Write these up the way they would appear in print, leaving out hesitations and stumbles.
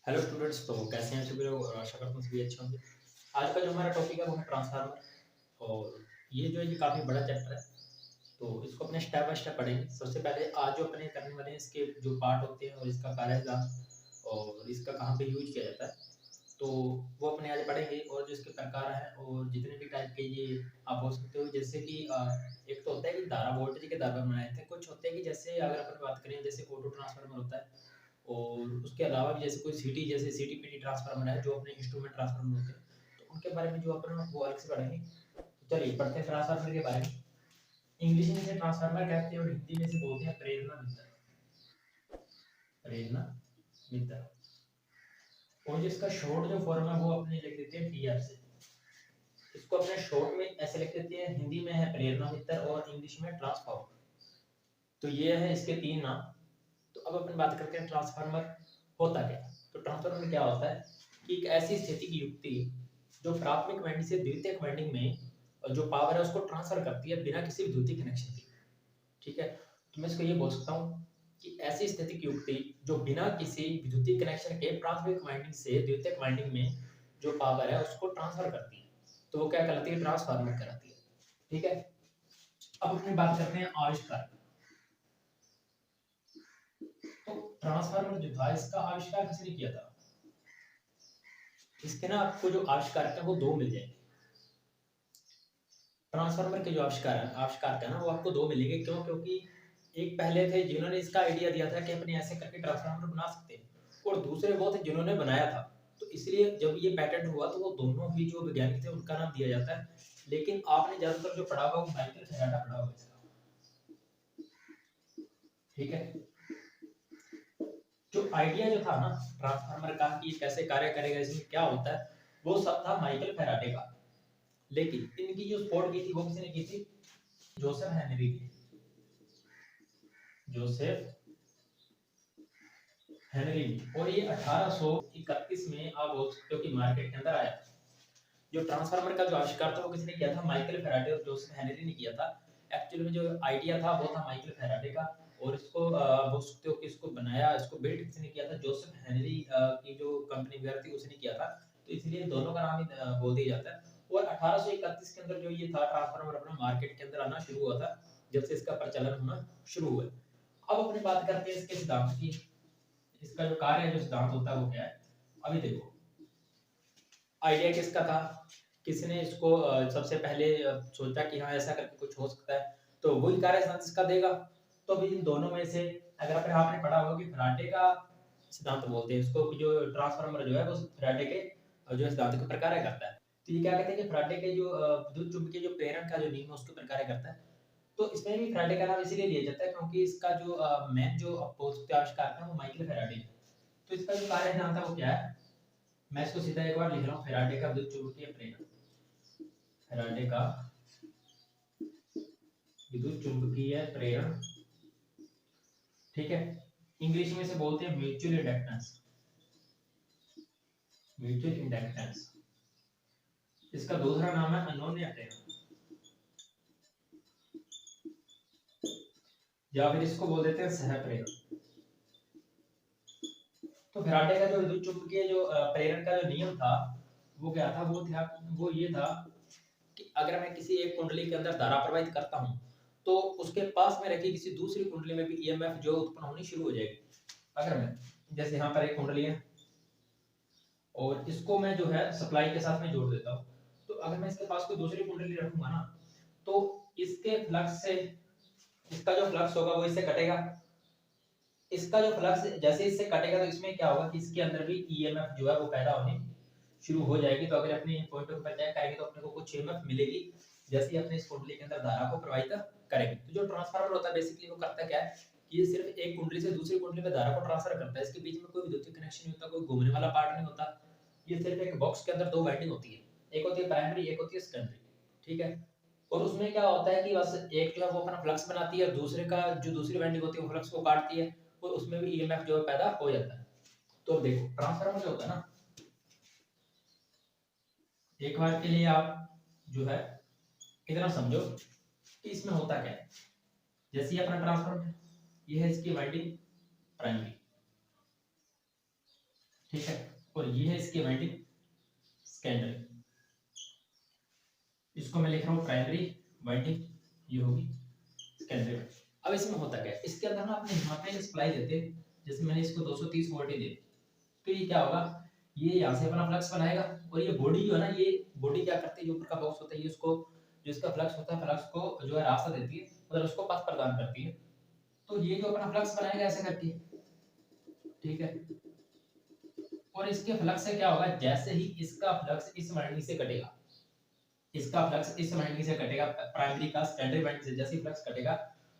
Hello students, तो कैसे हैं सभी लोग और आशा करता हूँ सभी अच्छे होंगे। आज का जो हमारा टॉपिक है वो है ट्रांसफार्मर। और ये जो है ये काफ़ी बड़ा चैप्टर है, तो इसको अपने स्टेप बाय स्टेप पढ़ेंगे। सबसे पहले आज जो अपने करने वाले हैं इसके जो पार्ट होते हैं और इसका कार्यविधान और इसका कहाँ पे यूज किया जाता है, तो वो अपने आज पढ़ेंगे। और जो इसके प्रकार हैं और जितने भी टाइप के ये आप बोल सकते हो, जैसे कि एक तो होता है कि धारा वोल्टेज के आधार पर बनाए थे, कुछ होते हैं कि जैसे अगर अपन बात करें जैसे ऑटो ट्रांसफार्मर होता है, और उसके अलावा भी जैसे कोई सिटी जैसे सीटीपीटी ट्रांसफार्मर है जो अपने इंस्ट्रूमेंट ट्रांसफार्मर होते हैं, तो उनके बारे में जो अपन वो अलग से पढ़ेंगे। तो चलिए पढ़ते हैं ट्रांसफार्मर के बारे में। इंग्लिश में इसे ट्रांसफार्मर कहते हैं और हिंदी में इसे बोलते हैं प्रेरणा मितर। प्रेरणा मितर। और जिसका शॉर्ट जो फॉर्म है वो अपने लिख देते हैं टीआर से। इसको अपने शॉर्ट में ऐसे लिख देते हैं, हिंदी में है प्रेरणा मितर और इंग्लिश में ट्रांसफार्मर। तो ये है इसके तीन नाम। तो अब अपन बात करते हैं ट्रांसफार्मर होता क्या है। तो ट्रांसफार्मर क्या होता है कि एक ऐसी स्थिति की युक्ति जो प्राथमिक वाइंडिंग से द्वितीयक वाइंडिंग में जो पावर है उसको ट्रांसफर करती है बिना किसी विद्युतीय कनेक्शन के। ठीक है, तो मैं इसको ये बोल सकता हूँ कि ऐसी स्थिति की युक्ति जो बिना किसी विद्युतीय कनेक्शन के प्राथमिक वाइंडिंग से द्वितीयक वाइंडिंग में जो पावर है उसको ट्रांसफर करती है, तो वो क्या कहलाती है? ट्रांसफार्मर कहलाती है। ठीक है, अब अपनी बात करते हैं आविष्कार। तो ट्रांसफार्मर जो था इसका आविष्कार किसने किया था? इसके ना आपको जो आविष्कार है वो दो मिल जाएंगे। ट्रांसफार्मर के जो आविष्कार का ना वो आपको दो मिलेंगे। क्यों? क्योंकि एक पहले थे जिन्होंने इसका आइडिया दिया था कि अपने ऐसे करके ट्रांसफार्मर बना सकते हैं, और दूसरे वो थे जिन्होंने बनाया था। तो इसलिए जब ये पेटेंट हुआ तो वो दोनों ही जो वैज्ञानिक थे उनका नाम दिया जाता है। लेकिन आपने ज्यादातर जो पढ़ा होगा वो माइकल फेराडा पढ़ा होगा इसका। ठीक है, जो आइडिया जो था ना ट्रांसफार्मर का कि ये कैसे कार्य करेगा, इसमें क्या होता है, वो सब था माइकल फेराडे का। लेकिन इनकी जो सपोर्ट की थी वो किसने की थी? जोसेफ हेनरी की। Joseph Henry. और ये 1831 में आप बोल सकते हो कि मार्केट के अंदर आया। जो ट्रांसफार्मर का जो आविष्कार था वो किसने किया था? माइकल फेराडे और जोसेफ हेनरी ने किया था। एक्चुअली में जो आइडिया था वो था माइकल फेराडे का, और इसको बोल सकते हो कि इसको बनाया, इसको बिल्ड किसने किया था? जोसेफ हेनरी की जो कंपनी वगैरह थी उसने किया था। तो इसलिए दोनों का नाम ही बोल दिया जाता है। और 1831 के अंदर जो ये था ट्रांसफार्मर अपना मार्केट के अंदर आना शुरू हुआ था, जब से इसका प्रचलन होना शुरू हुआ। अब अपनी बात करते हैं इसके सिद्धांत की। इसका जो कार्य है, जो सिद्धांत होता है वो क्या है? अभी देखो, आइडिया किसका था, किसने इसको सबसे पहले सोचा कि हाँ ऐसा करके कुछ हो सकता है, तो वही कार्य सिद्धांत इसका देगा। तो अभी इन दोनों में से अगर अपने आपने पढ़ा होगा कि फैराडे का सिद्धांत बोलते हैं इसको, कि जो ट्रांसफार्मर जो है वो फैराडे के जो सिद्धांत के प्रकार करता है। तो ये क्या कहते हैं कि फैराडे के जो विद्युत चुंबकीय जो प्रेरण का जो नियम है उसके प्रकार करता है। तो इसमें भी फैराडे का नाम इसीलिए लिया जाता है क्योंकि इसका जो मेन जो आविष्कार था वो माइकल फैराडे। तो इसका जो कार्य सिद्धांत है वो क्या है? मैं इसको सीधा एक बार लिख रहा हूँ, फैराडे का विद्युत चुंबकीय प्रेरण। फैराडे का विद्युत चुंबकीय प्रेरण। ठीक है, इंग्लिश में से बोलते हैं म्यूचुअल इंडक्टेंस। Mutual inductance. इसका दूसरा नाम है अनोन्य प्रेरण, या फिर इसको बोल देते हैं सह प्रेरण। तो फैराडे का जो विद्युत चुंबकीय जो प्रेरण का जो नियम था वो क्या था? वो ये था कि अगर मैं किसी एक कुंडली के अंदर धारा प्रवाहित करता हूं, तो उसके पास में रखी किसी दूसरी कुंडली में भी ईएमएफ जो उत्पन्न होनी शुरू हो जाएगी। अगर मैं जैसे यहाँ पर एक कुंडली है और इसको मैं जो है सप्लाई के साथ में जोड़ देता हूँ, तो अगर मैं इसके पास कोई दूसरी कुंडली रखूंगा ना, तो इसके फ्लक्स से इसका जो फ्लक्स होगा वो इससे कटेगा। इसका जो फ्लक्स जैसे इससे कटेगा तो इसमें क्या होगा कि इसके अंदर भी ईएमएफ जो है वो पैदा होने शुरू हो जाएगी। तो अगर अपने पॉइंट ऑफ पर चेक करेंगे तो अपने को कुछ ईएमएफ मिलेगी जैसे ही अपने इस कुंडली के अंदर धारा को प्रवाहित करेंगे। तो जो ट्रांसफार्मर होता है बेसिकली वो करता क्या है कि ये सिर्फ एक कुंडली से दूसरी कुंडली में धारा को ट्रांसफर करता है। इसके बीच में कोई विद्युत कनेक्शन नहीं होता, कोई घूमने वाला पार्ट नहीं होता। ये सिर्फ एक बॉक्स के अंदर दो वाइंडिंग होती है, एक होती है प्राइमरी, एक होती है सेकेंडरी। ठीक है, और उसमें क्या होता है कि बस एक जो है वो अपना फ्लक्स बनाती है और दूसरे का जो दूसरी वाइंडिंग होती है वो फ्लक्स को काटती है, और उसमें भी ईएमएफ जो है पैदा हो जाता है। तो अब देखो ट्रांसफार्मर जो होता है ना, एक बार के लिए आप जो है इतना समझो कि इसमें होता क्या है। जैसे ये अपना ट्रांसफार्मर, ये है इसकी वाइंडिंग प्राइमरी। ठीक है, और ये है इसकी वाइंडिंग सेकेंडरी, इसको मैं लिख रहा हूँ प्राइमरी वाइंडिंग, ये होगी सेकेंडरी। अब इसमें होता क्या है, इसके अंदर ना अपने यहाँ पे सप्लाई देते हैं, जैसे मैंने इसको 230 वोल्ट ही दे, तो ये क्या होगा, ये यहाँ से अपना फ्लक्स बनाएगा, और ये बॉडी जो है ना, ये बॉडी क्या करती है, जो ऊपर का बॉक्स होता है ये उसको, जो इसका फ्लक्स होता है, फ्लक्स को जो है रास्ता देती है, मतलब उसको पथ प्रदान करती है। तो ये जो अपना फ्लक्स बनाएगा ऐसे करके, ठीक है, और इसके फ्लक्स से क्या होगा, जैसे ही इसका फ्लक्स इस वाइंडिंग से कटेगा, इसका फ्लक्स इस वाइंडिंग से कटेगा, प्राइमरी का सेकेंडरी वाइंडिंग से जैसे ही फ्लक्स कटेगा,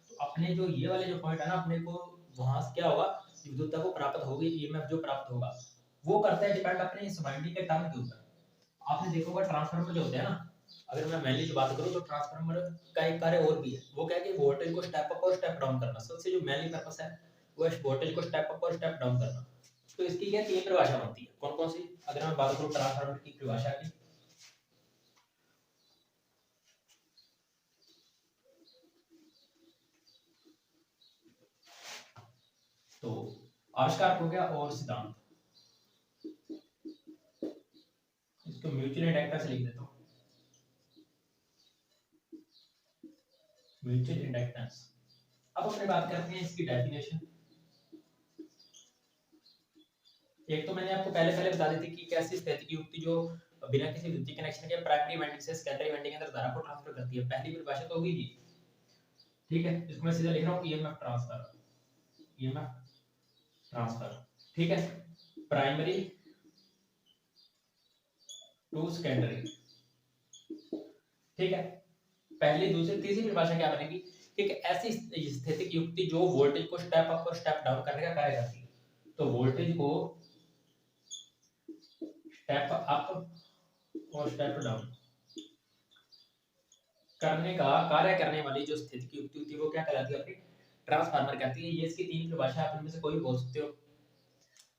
तो अपने जो ये वाले जो पॉइंट है ना, अपने को वहां से क्या होगा, विद्युतता को प्राप्त होगी, ईएमएफ जो प्राप्त होगा वो करता है डिपेंड अपने इस वाइंडिंग के टर्न के ऊपर। आपने देखा होगा ट्रांसफार्मर जो होते हैं ना, अगर मैं मेनली जो बात करूं तो ट्रांसफार्मर का एक कार्य और भी है, वो क्या है कि वोल्टेज को स्टेप अप और स्टेप डाउन करना, सबसे जो मेनली पर्पस है वो है वोल्टेज को स्टेप अप और स्टेप डाउन करना। तो इसकी क्या तीन परिभाषा बनती है, कौन कौन सी, अगर मैं बात करूं ट्रांसफार्मर की परिभाषा की, तो आविष्कार हो गया और सिद्धांत, इसको म्यूचुअल इंडक्टेंस लिख देता हूं, म्यूचुअल इंडक्टेंस। अब अपने बात करते हैं इसकी डेफिनेशन। एक तो मैंने आपको पहले पहले बता दी थी कि कैसी स्थिति की युक्ति जो बिना किसी विद्युत कनेक्शन के प्राइमरी वाइंडिंग से सेकेंडरी वाइंडिंग के अंदर धारा को ट्रांसफर करती है, पहली परिभाषा तो होगी जी, ठीक है, इसको मैं सीधा लिख रहा हूं ईएमएफ ट्रांसफर, ईएमएफ ट्रांसफर, ठीक है, प्राइमरी टू सेकेंडरी, ठीक है। पहली दूसरी तीसरी परिभाषा क्या बनेगी, एक ऐसी स्थितिक युक्ति जो वोल्टेज को स्टेप अप और स्टेप डाउन करने का कार्य करती है, तो वोल्टेज को स्टेप अप और स्टेप डाउन करने का कार्य करने वाली जो स्थिति की युक्ति होती है वो क्या कहलाती है, अपनी ट्रांसफार्मर कहती है। ये इसकी तीन परिभाषा आप इनमें से कोई भी बोल सकते हो,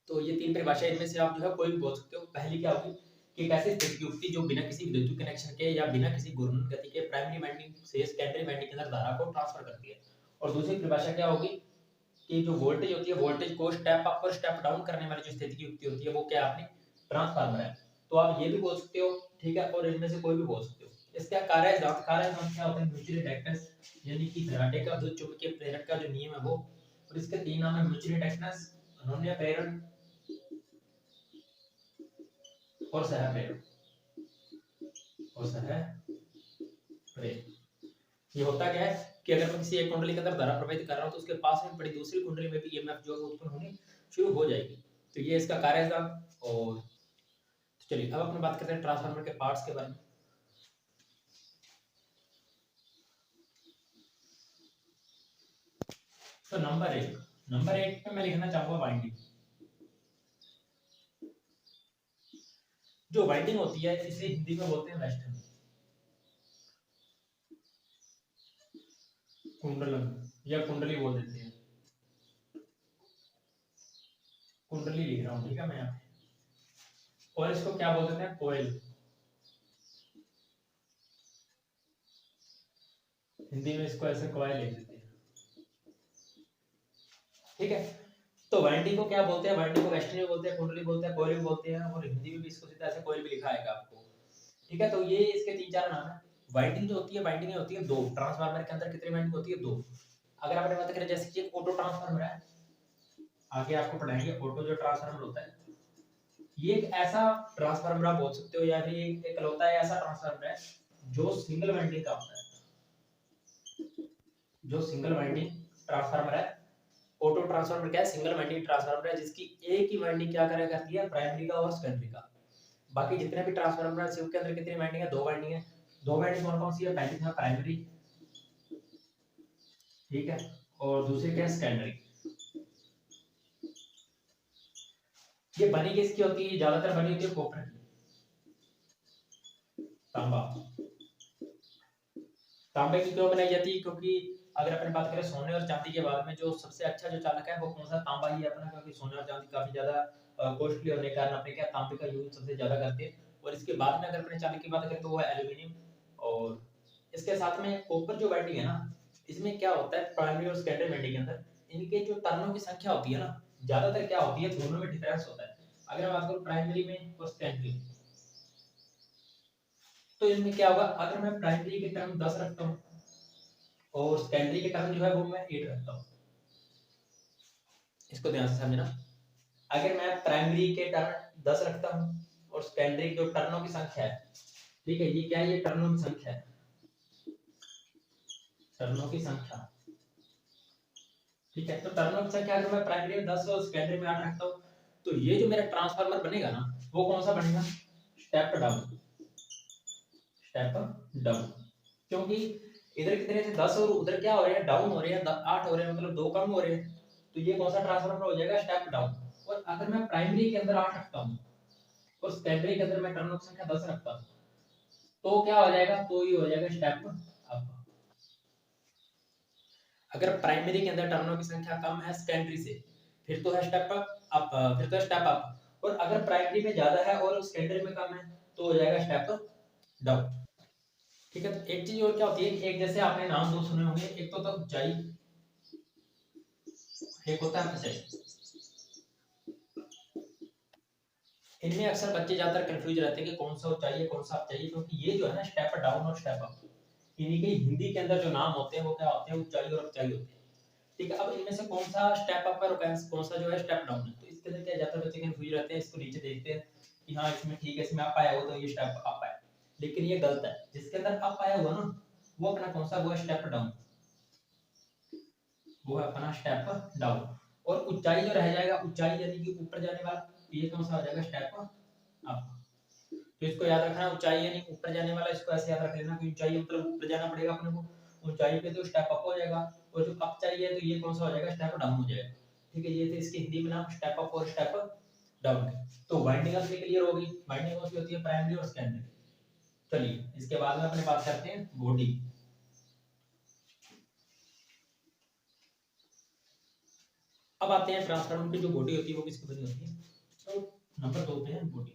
तो ये तीन परिभाषा इनमें से आप जो है कोई भी बोल सकते हो। पहली क्या होगी कि एक ऐसी स्थिति की युक्ति जो बिना किसी विद्युत कनेक्शन के या बिना किसी घूर्णन गति के प्राइमरी वाइंडिंग से सेकेंडरी वाइंडिंग के अंदर धारा को ट्रांसफर करती है। और दूसरी परिभाषा क्या होगी कि जो वोल्टेज होती है, वोल्टेज को स्टेप अप और स्टेप डाउन करने वाली जो स्थिति की युक्ति होती है वो क्या अपनी ट्रांसफार्मर है। तो आप ये भी बोल सकते हो, ठीक है, और इनमें से कोई भी बोल सकते हो। इसका कार्य क्या होता है, म्यूचुअल इंडक्टेंस, यानी कि फैराडे का विद्युत चुंबकीय प्रेरक का जो नियम है वो, और इसके तीन नाम है म्यूचुअल इंडक्टेंस, अनोन्य प्रेरण और सह प्रेरण, और सह प्रेरण। ये होता क्या है कि अगर मैं किसी एक कुंडली के अंदर धारा प्रवाहित कर रहा हूं तो उसके पास में पड़ी दूसरी कुंडली में भी ईएमएफ जो है उत्पन्न होनी शुरू हो जाएगी। तो ये इसका कार्य है। और तो चलिए अब अपनी बात करते हैं ट्रांसफार्मर के पार्ट्स के बारे में। तो नंबर एक पे मैं लिखना चाहूंगा वाइंडिंग। जो वाइंडिंग होती है इसे हिंदी में बोलते हैं वेस्टर्न, कुंडलन या कुंडली बोल देते हैं, कुंडली लिख रहा हूँ, ठीक है मैं यहाँ पे। और इसको क्या बोल देते हैं, कोयल, हिंदी में इसको ऐसे कोयल लिख देते हैं, ठीक है। तो वाइंडिंग को क्या बोलते हैं, वाइंडिंग को वेस्टर्न भी बोलते हैं, कुंडली बोलते हैं, कोयल भी बोलते हैं, और हिंदी में भी इसको सीधा ऐसे कोयल भी लिखा आएगा आपको, ठीक है। तो ये इसके तीन चार नाम है। वाइंडिंग जो होती है, वाइंडिंग होती है दो, ट्रांसफार्मर के अंदर कितनी वाइंडिंग होती है, दो। अगर आपने बात करें जैसे कि ऑटो ट्रांसफार्मर है, आगे आपको पढ़ाएंगे ऑटो जो ट्रांसफार्मर होता है, ये एक ऐसा ट्रांसफार्मर आप बोल सकते हो, या फिर एक इकलौता है ऐसा ट्रांसफार्मर है जो सिंगल वाइंडिंग का होता है, जो सिंगल वाइंडिंग ट्रांसफार्मर है। ऑटो ट्रांसफार्मर क्या है, सिंगल वाइंडिंग ट्रांसफार्मर है जिसकी एक ही वाइंडिंग क्या करा करती है, प्राइमरी का और सेकेंडरी का। बाकी जितने भी ट्रांसफार्मर है सिर्फ के अंदर कितनी वाइंडिंग है, दो वाइंडिंग है। दो वाइंडिंग कौन कौन सी है, पहली है प्राइमरी, ठीक है, और दूसरी क्या है, सेकेंडरी। ये बनी किसकी होती है, ज्यादातर बनी होती है कॉपर की, तांबा। तांबे की क्यों बनाई जाती है, क्योंकि अगर अपन बात करें सोने और चांदी के बाद में जो सबसे अच्छा जो चालक है वो कौन सा, तांबा ही है अपना, क्योंकि सोने और चांदी काफी ज्यादा कॉस्टली होने के कारण अपने क्या तांबे का यूज सबसे ज्यादा करते हैं। और इसके बाद में अगर अपने चांदी की बात करें तो वो है एल्यूमिनियम। और इसके साथ में कॉपर जो वाइंडिंग है ना, इसमें क्या होता है, प्राइमरी और सेकेंडरी वाइंडिंग के अंदर इनके जो टर्नों की संख्या होती है ना, ज्यादातर क्या होती है, दोनों में डिफरेंस होता है। अगर मैं बात करूं प्राइमरी में और सेकेंडरी, तो इनमें क्या होगा, अगर मैं प्राइमरी के टर्म 10 रखता हूं और सेकेंडरी के टर्म जो है वो मैं 8 रखता हूं, इसको ध्यान से समझना। अगर मैं प्राइमरी के टर्म 10 रखता हूं और सेकेंडरी जो टर्नों की संख्या है, ठीक है, ये क्या है, ये टर्नों की संख्या है, टर्नों की संख्या, ठीक है। तो टर्नों की संख्या अगर मैं प्राइमरी में 10 और सेकेंडरी में 8 रखता हूं, तो ये जो मेरा ट्रांसफार्मर बनेगा ना, वो कौन सा बनेगा, स्टेप डाउन, स्टेप डाउन। क्योंकि इधर कितने से 10 और उधर क्या हो रहे हैं, डाउन हो रहे हैं, 8 हो रहे हैं, मतलब दो कम हो रहे हैं, तो ये कौन सा ट्रांसफार्मर हो जाएगा, स्टेप डाउन। और अगर मैं प्राइमरी के अंदर 8 रखता हूं और सेकेंडरी के अंदर मैं टर्नों की संख्या 10 रखता हूं, तो क्या हो जाएगा, तो ये हो जाएगा स्टेप अप। अगर प्राइमरी के अंदर टर्नों की संख्या कम है सेकेंडरी से, फिर तो है स्टेप अप, फिर तो है स्टेप अप। और अगर प्राइमरी में ज्यादा है और सेकेंडरी में कम है, तो हो जाएगा स्टेप डाउन, ठीक है। तो एक चीज और क्या होती है, एक जैसे आपने नाम दो सुने होंगे, एक तो होता है ऊंचाई, एक होता है ऊंचाई। इनमें अक्सर बच्चे ज्यादातर कंफ्यूज रहते हैं कि कौन सा ऊंचाई है, कौन सा अप चाहिए, क्योंकि ये जो है ना स्टेप डाउन और स्टेप अप, इन्हीं के हिंदी के अंदर जो नाम होते हैं वो क्या होते हैं, ऊंचाई और ऊंचाई होते हैं, ठीक है। अब इनमें से कौन सा स्टेप अप है, कौन सा जो है स्टेप डाउन है, तो इसके अंदर क्या ज्यादातर बच्चे कंफ्यूज रहते हैं, इसको नीचे देखते हैं कि हाँ इसमें ठीक है, इसमें अप आया हो तो ये स्टेप अप है, लेकिन ये गलत है। जिसके अंदर अप आया हुआ ना, वो अपना कौन सा, वो है स्टेप डाउन, वो है अपना स्टेप डाउन। और ऊंचाई जो रह जाएगा, ऊंचाई यानी कि ऊपर जाने वाला, ये कौन सा हो जाएगा, स्टेप अप। तो इसको याद रखना, ऊंचाई यानी ऊपर जाने वाला, इसको ऐसे याद रख लेना कि ऊंचाई मतलब ऊपर जाना पड़ेगा अपने को, ऊंचाई पे तो स्टेप अप हो जाएगा, और जो अप चाहिए तो ये कौन सा हो जाएगा, स्टेप डाउन हो जाएगा, ठीक है। ये थे इसके हिंदी में नाम, स्टेप अप और स्टेप डाउन के। तो वाइंडिंग अपनी क्लियर होगी, वाइंडिंग कौन सी होती है, प्राइमरी और सेकेंडरी। चलिए इसके बाद में अपने बात करते हैं बॉडी। अब आते हैं ट्रांसफार्मर की जो बॉडी होती है वो किसकी बनी होती है, तो नंबर 2 पे है बॉडी।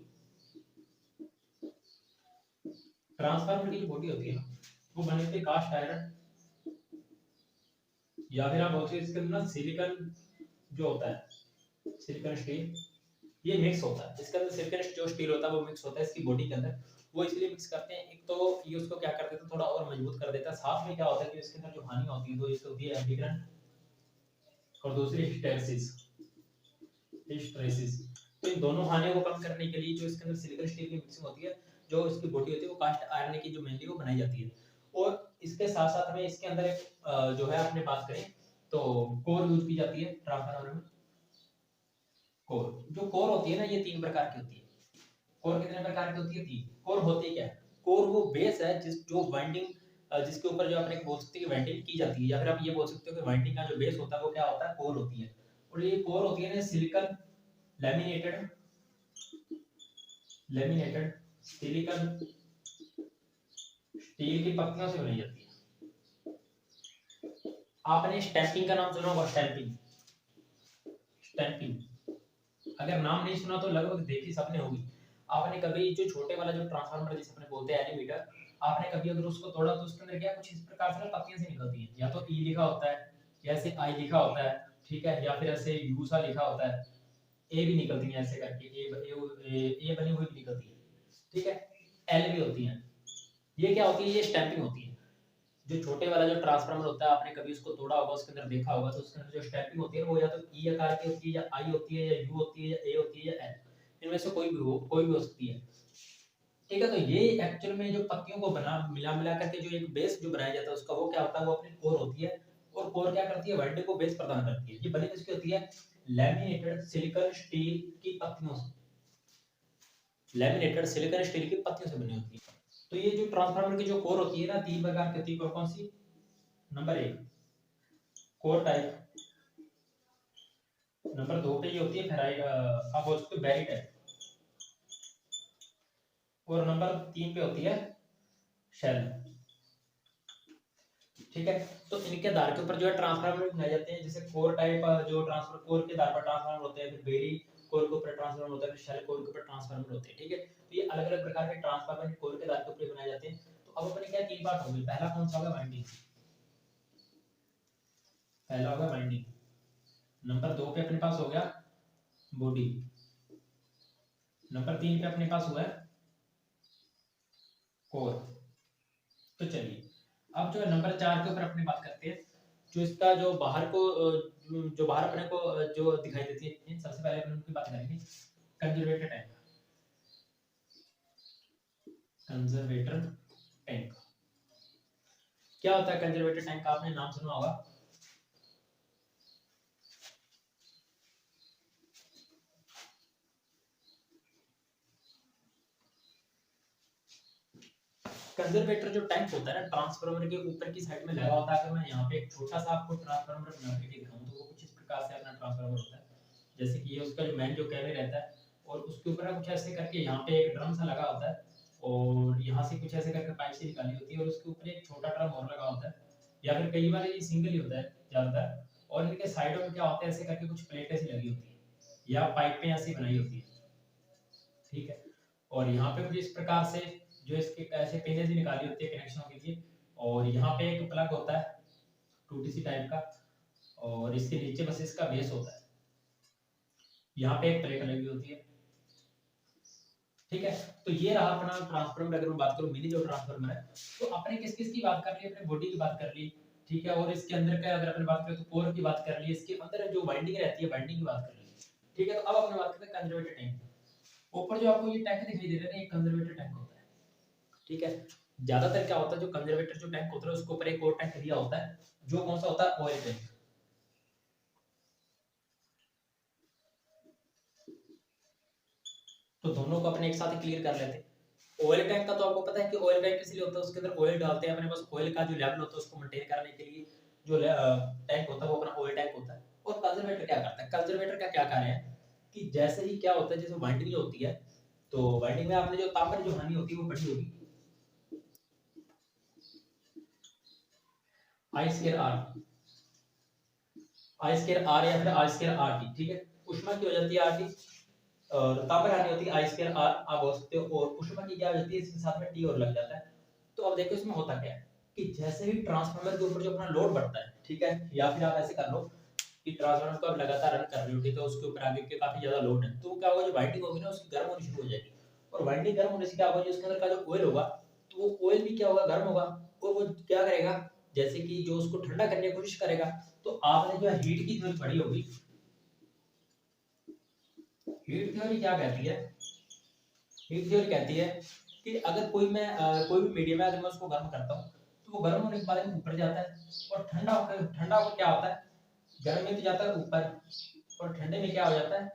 ट्रांसफार्मर की जो बॉडी होती है ना, वो बनी होती है कास्ट आयरन, या फिर आप बोलते हैं इसके अंदर सिलिकॉन जो होता है, सिलिकॉन स्टील, ये मिक्स होता है। इसके अंदर सिलिकॉन जो स्टील होता है वो मिक्स होता है इसकी बॉडी के अंदर। वो इसलिए मिक्स करते हैं, एक तो ये उसको क्या कर देता है, थोड़ा और मजबूत कर देता है, साथ में क्या होता है कि इसके अंदर जो हानि होती है, तो एक होती है एंटीग्रेन और दूसरी हिस्टैरिसीस, हिस्टैरिसीस। तो इन दोनों हानियों को कम करने के लिए जो इसके अंदर सिलिकॉन स्टील की मिक्सिंग होती है, जो इसकी बॉडी होती है वो कास्ट आयरन की जो मेनली वो बनाई जाती है। और इसके साथ साथ में इसके अंदर एक जो है अपने बात करें तो कोर यूज की जाती है ट्रांसफार्मर में। कोर, जो कोर होती है ना, ये 3 प्रकार की होती है। कोर कितने प्रकार की होती है, 3। कोर होती क्या है, कोर वो बेस है जिस जो वाइंडिंग जिसके ऊपर जो आपने बोल सकते हैं कि वाइंडिंग की जाती है, या फिर आप ये बोल सकते हो कि वाइंडिंग का जो बेस होता है वो क्या होता है, कोर होती है। और ये कोर होती है ना silicon laminated, laminated silicon steel की पत्तियों से बनाई जाती है। आपने स्टैंपिंग का नाम सुना होगा, स्टैंपिंग, स्टैंपिंग अगर नाम नहीं सुना तो लगभग देखी सबने होगी। आपने कभी जो छोटे वाला जो ट्रांसफार्मर जिसे अपने बोलते हैं एलीमीटर, आपने कभी अगर उसको तोड़ा तो उसके अंदर क्या कुछ इस प्रकार से पत्तियां से निकलती हैं, या तो ई लिखा होता है, या ऐसे आई लिखा होता है, ठीक है, या फिर ऐसे यू सा लिखा होता है, ए भी निकलती हैं ऐसे करके, ए बनी हुई भी निकलती है, ठीक है, एल भी होती हैं। ये क्या होती है, ये स्टैंपिंग होती है। जो छोटे वाला जो ट्रांसफार्मर होता है, आपने कभी उसको तोड़ा होगा, उसके अंदर देखा होगा, तो उसके अंदर जो स्टैंपिंग होती है वो या तो ई आकार की होती है, या आई होती है, या यू होती है, या ए होती है, या एल, इनमें से कोई भी हो सकती है, ठीक है। तो ये एक्चुअल में जो पत्तियों को बना मिला मिला करके जो एक बेस जो बनाया जाता है उसका, वो क्या होता है, वो अपनी कोर होती है। और कोर क्या करती है, वाइंडिंग को बेस प्रदान करती है। ये बनी किसकी होती है, लैमिनेटेड सिलिकॉन स्टील की पत्तियों से, लैमिनेटेड सिलिकॉन स्टील की पत्तियों से बनी होती है। तो ये जो ट्रांसफार्मर की जो कोर होती है ना, 3 प्रकार की होती है। कौन कौन सी, नंबर 1 कोर टाइप, नंबर 2 पे ये होती है फेराइट, आप बोल सकते हो बेरी टाइप, और नंबर 3 पे होती है शेल, ठीक है। तो इनके आधार के ऊपर जो है ट्रांसफार्मर बनाए जाते हैं। जैसे कोर टाइप जो ट्रांसफर कोर के आधार पर ट्रांसफार्मर होते हैं, फिर बेरी कोर के ऊपर ट्रांसफार्मर होता है, फिर शेल कोर के ऊपर ट्रांसफार्मर होते हैं, ठीक है। तो ये अलग अलग प्रकार के ट्रांसफार्मर कोर के आधार के ऊपर बनाए जाते हैं। तो अब अपने क्या 3 पार्ट हो गए। पहला कौन सा होगा, वाइंडिंग, पहला होगा वाइंडिंग। नंबर 2 पे अपने पास हो गया बॉडी, नंबर 3 पे अपने पास हुआ है कोर। तो चलिए अब जो है नंबर 4 के ऊपर अपनी बात करते हैं। जो इसका जो बाहर को जो बाहर अपने को जो दिखाई देती है, सबसे पहले अपन उनकी बात करेंगे कंजर्वेटर टैंक। कंजर्वेटर टैंक क्या होता है? कंजर्वेटर टैंक का आपने नाम सुना होगा। कंजर्वेटर जो टैंक होता है ना, ट्रांसफार्मर के ऊपर की साइड में लगा होता है। अगर मैं यहाँ पे एक छोटा सा आपको ट्रांसफार्मर बना के दिखाऊं तो वो कुछ इस प्रकार से अपना ट्रांसफार्मर होता है। जैसे कि ये उसका जो मेन जो कैबिन रहता है, और उसके ऊपर ना कुछ ऐसे करके यहाँ पे एक ड्रम सा लगा होता है, और यहाँ से कुछ ऐसे करके पाइप से निकाली होती है, और उसके ऊपर एक छोटा ड्रम और लगा होता है, या फिर कई बार ये सिंगल ही होता है ज्यादातर। और इनके साइडों में क्या होता है, ऐसे करके कुछ प्लेटें सी लगी होती है या पाइपें ऐसी बनाई होती है, ठीक है। और यहाँ पे कुछ इस प्रकार से जो इसके ऐसे पिने से निकाली होती है कनेक्शनों के लिए। और यहाँ पे एक प्लग होता है टूटी सी टाइप का, और इसके नीचे बस इसका बेस होता है। यहाँ पे एक प्लेट लगी होती है, ठीक है। तो ये रहा अपना ट्रांसफार्मर। अगर मैं बात करूँ मिनी जो ट्रांसफार्मर है, तो आपने किस किस की बात कर ली? अपने बॉडी की बात कर ली, ठीक है। और इसके अंदर का अगर अपने बात करें तो कोर की बात कर ली, इसके अंदर जो वाइंडिंग रहती है वाइंडिंग की बात कर ली, ठीक है। तो अब अपने बात करते हैं कंजर्वेटर टैंक। ऊपर जो आपको ये टैंक दिखाई दे रहा है ना, ये कंजर्वेटर टैंक होता है, ठीक है। ज्यादातर क्या होता है, जो कंजर्वेटर जो टैंक होता है उसके ऊपर एक और टैंक दिया होता है, जो कौन सा होता है? Oil tank. तो दोनों को अपने एक साथ क्लियर कर लेते हैं। ऑयल टैंक का तो आपको पता है कि ऑयल टैंक इसलिए होता है, उसके अंदर ऑयल डालते हैं अपने पास। ऑयल का जो लेवल होता है उसको मेंटेन करने के लिए जो टैंक होता है वो अपना ऑयल टैंक होता है। और कंजर्वेटर क्या करता है? कंजर्वेटर का क्या कार्य है कि जैसे ही क्या होता है, जैसे वाइंडिंग जो होती है, तो वाइंडिंग में आपने जो तांबे जो हानि होती है वो पड़ी होगी, I square R, I square R या फिर आई स्क्वायर आर टी, ठीक है। ऊष्मा की हो जाती है आर टी, और तापर हानि होती है आई स्क्वायर आर, आप बोल सकते हो। और ऊष्मा की क्या हो जाती है, इसके साथ में टी और लग जाता है। तो अब देखो इसमें होता क्या है कि जैसे ही ट्रांसफार्मर के ऊपर जो अपना लोड बढ़ता है, ठीक है, या फिर आप ऐसे कर लो कि ट्रांसफार्मर को आप लगातार रन कर रहे हो, ठीक है, उसके ऊपर आगे के काफी ज्यादा लोड है, तो क्या होगा, जो वाइंडिंग होगी ना उसकी गर्म होनी शुरू हो जाएगी। और वाइंडिंग गर्म होने से क्या होगा, जो उसके अंदर का जो ऑयल होगा, तो वो ऑयल भी क्या होगा, गर्म होगा। और वो क्या करेगा, जैसे कि जो उसको ठंडा करने की कोशिश करेगा। तो आपने जो हीट की थ्योरी पढ़ी होगी, हीट थ्योरी क्या कहती है? हीट थ्योरी कहती है कि अगर कोई भी मीडियम है, अगर मैं उसको गर्म करता हूँ तो वो गर्म होने के बाद में ऊपर जाता है, और ठंडा होकर क्या होता है, गर्म में तो जाता है ऊपर, और ठंडे में क्या हो जाता है,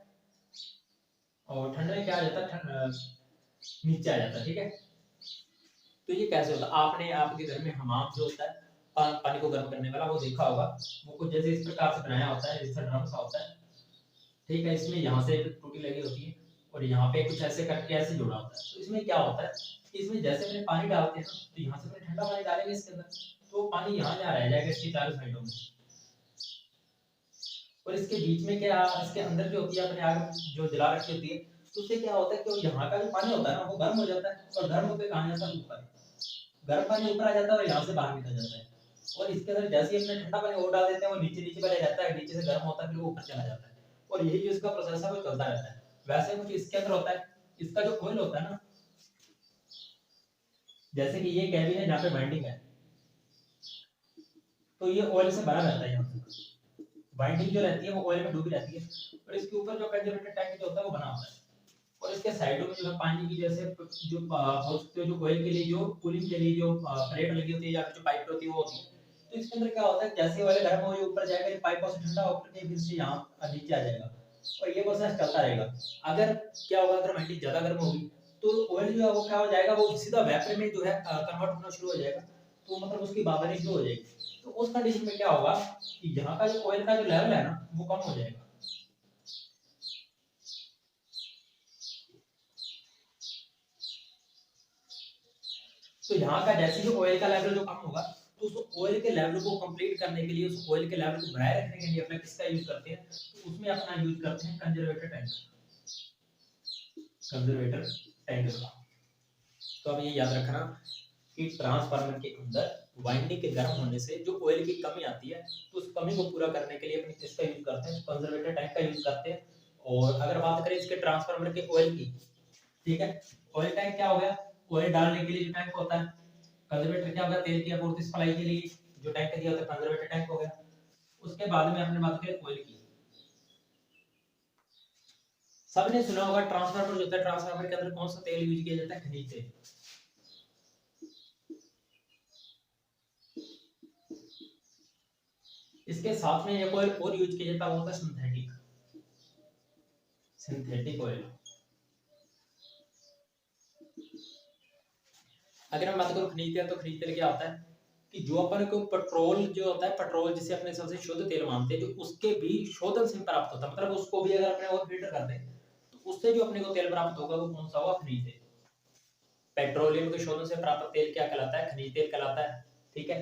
और ठंडे में क्या हो जाता है, नीचे आ जाता है, ठीक है। तो ये कैसे होता है? आपने आपके घर में हमाम जो होता है पानी को गर्म करने वाला, वो देखा होगा। वो कुछ जैसे इस प्रकार से बनाया होता है, जैसे ड्रम सा होता है, ठीक है। इसमें यहाँ से एक टूटी लगी होती है, और यहाँ पे कुछ ऐसे करके ऐसे जोड़ा होता है। तो इसमें क्या होता है कि इसमें जैसे अपने पानी डालते हैं ना, तो यहाँ से अपने ठंडा पानी डालेंगे इसके अंदर, तो पानी यहाँ जा रह जाएगा इसकी चारों साइडों में। और इसके बीच में क्या, इसके अंदर जो होती है अपने आग जो जला रखी होती है, तो उससे क्या होता है कि यहाँ का जो पानी होता है ना, वो गर्म हो जाता है, और गर्म होकर कहाँ जाता है, ऊपर। गर्म पानी ऊपर आ जाता है और यहाँ से बाहर निकल जाता है। और इसके अंदर जैसे ही अपने ठंडा पानी और डाल देते हैं, वो नीचे नीचे पहले जाता है, नीचे से गर्म होता है, फिर वो ऊपर चला जाता है। और यही जो इसका प्रोसेस है वो चलता रहता है। वैसे कुछ इसके अंदर होता है, इसका जो ऑयल होता है ना, जैसे कि ये कैबिन है जहाँ पे बाइंडिंग है, तो ये ऑयल से भरा रहता है। यहाँ पे बाइंडिंग जो रहती है वो ऑयल में डूबी रहती है, और इसके ऊपर जो कंजर्वेटर टैंक जो होता है वो बना होता है। और इसके साइडों में जो है पानी की जैसे जो बोल सकते हो, जो ऑयल के लिए जो कूलिंग के लिए जो प्लेट लगी होती है या फिर जो पाइप होती है वो होती है। तो इसके अंदर क्या होता है, जैसे ऑयल गर्म हो, ये ऊपर जाएगा, ये पाइपों से ठंडा होकर के फिर से यहाँ नीचे आ जाएगा, और ये प्रोसेस चलता रहेगा। अगर क्या होगा, अगर वाइंडिंग ज्यादा गर्म होगी तो ऑयल जो है वो क्या हो जाएगा, वो सीधा वेपर में जो है कन्वर्ट होना शुरू हो जाएगा। तो मतलब उसकी बावरी शुरू हो जाएगी। तो उस कंडीशन में क्या होगा कि यहाँ का जो ऑयल का जो लेवल है ना, वो कम हो जाएगा। तो यहाँ का जैसे ही ऑयल का लेवल जो कम होगा, तो उस ऑयल के लेवल को कंप्लीट करने के लिए, उस ऑयल के लेवल को बनाए रखने के लिए अपना किसका यूज करते हैं, तो उसमें अपना यूज करते हैं कंजर्वेटर टैंक, कंजर्वेटर टैंक का। तो अब ये याद रखना कि ट्रांसफार्मर के अंदर वाइंडिंग के गर्म होने से जो ऑयल की कमी आती है, तो उस कमी को पूरा करने के लिए अपने किसका यूज करते हैं, कंजर्वेटर टैंक का यूज करते हैं। और अगर बात करें इसके ट्रांसफार्मर के ऑयल की, ठीक है। ऑयल टैंक क्या हो गया, ऑयल डालने के लिए जो टैंक होता है। कंजर्वेटर क्या होगा, तेल की आपूर्ति सप्लाई के लिए जो टैंक दिया होता है, कंजर्वेटर टैंक हो गया। उसके बाद में हमने बात की ऑयल की। सबने सुना होगा ट्रांसफार्मर जो होता है, ट्रांसफार्मर के अंदर कौन सा तेल यूज किया जाता है, खनिज तेल। इसके साथ में एक ऑयल और यूज किया जाता है, वो होता है सिंथेटिक, सिंथेटिक ऑयल। अगर हम बात करूं खनिज तेल, तो खनिज तेल क्या होता है कि जो अपन को पेट्रोल जो होता है, पेट्रोल जिसे अपने सबसे शुद्ध तेल मानते हैं, जो उसके भी शोधन से प्राप्त होता है, मतलब उसको भी अगर अपने और फिल्टर कर दें तो उससे जो अपने को तेल प्राप्त होगा वो कौन सा होगा, खनिज तेल। पेट्रोलियम के शोधन से प्राप्त तेल क्या कहलाता है, खनिज तेल कहलाता है। ठीक है।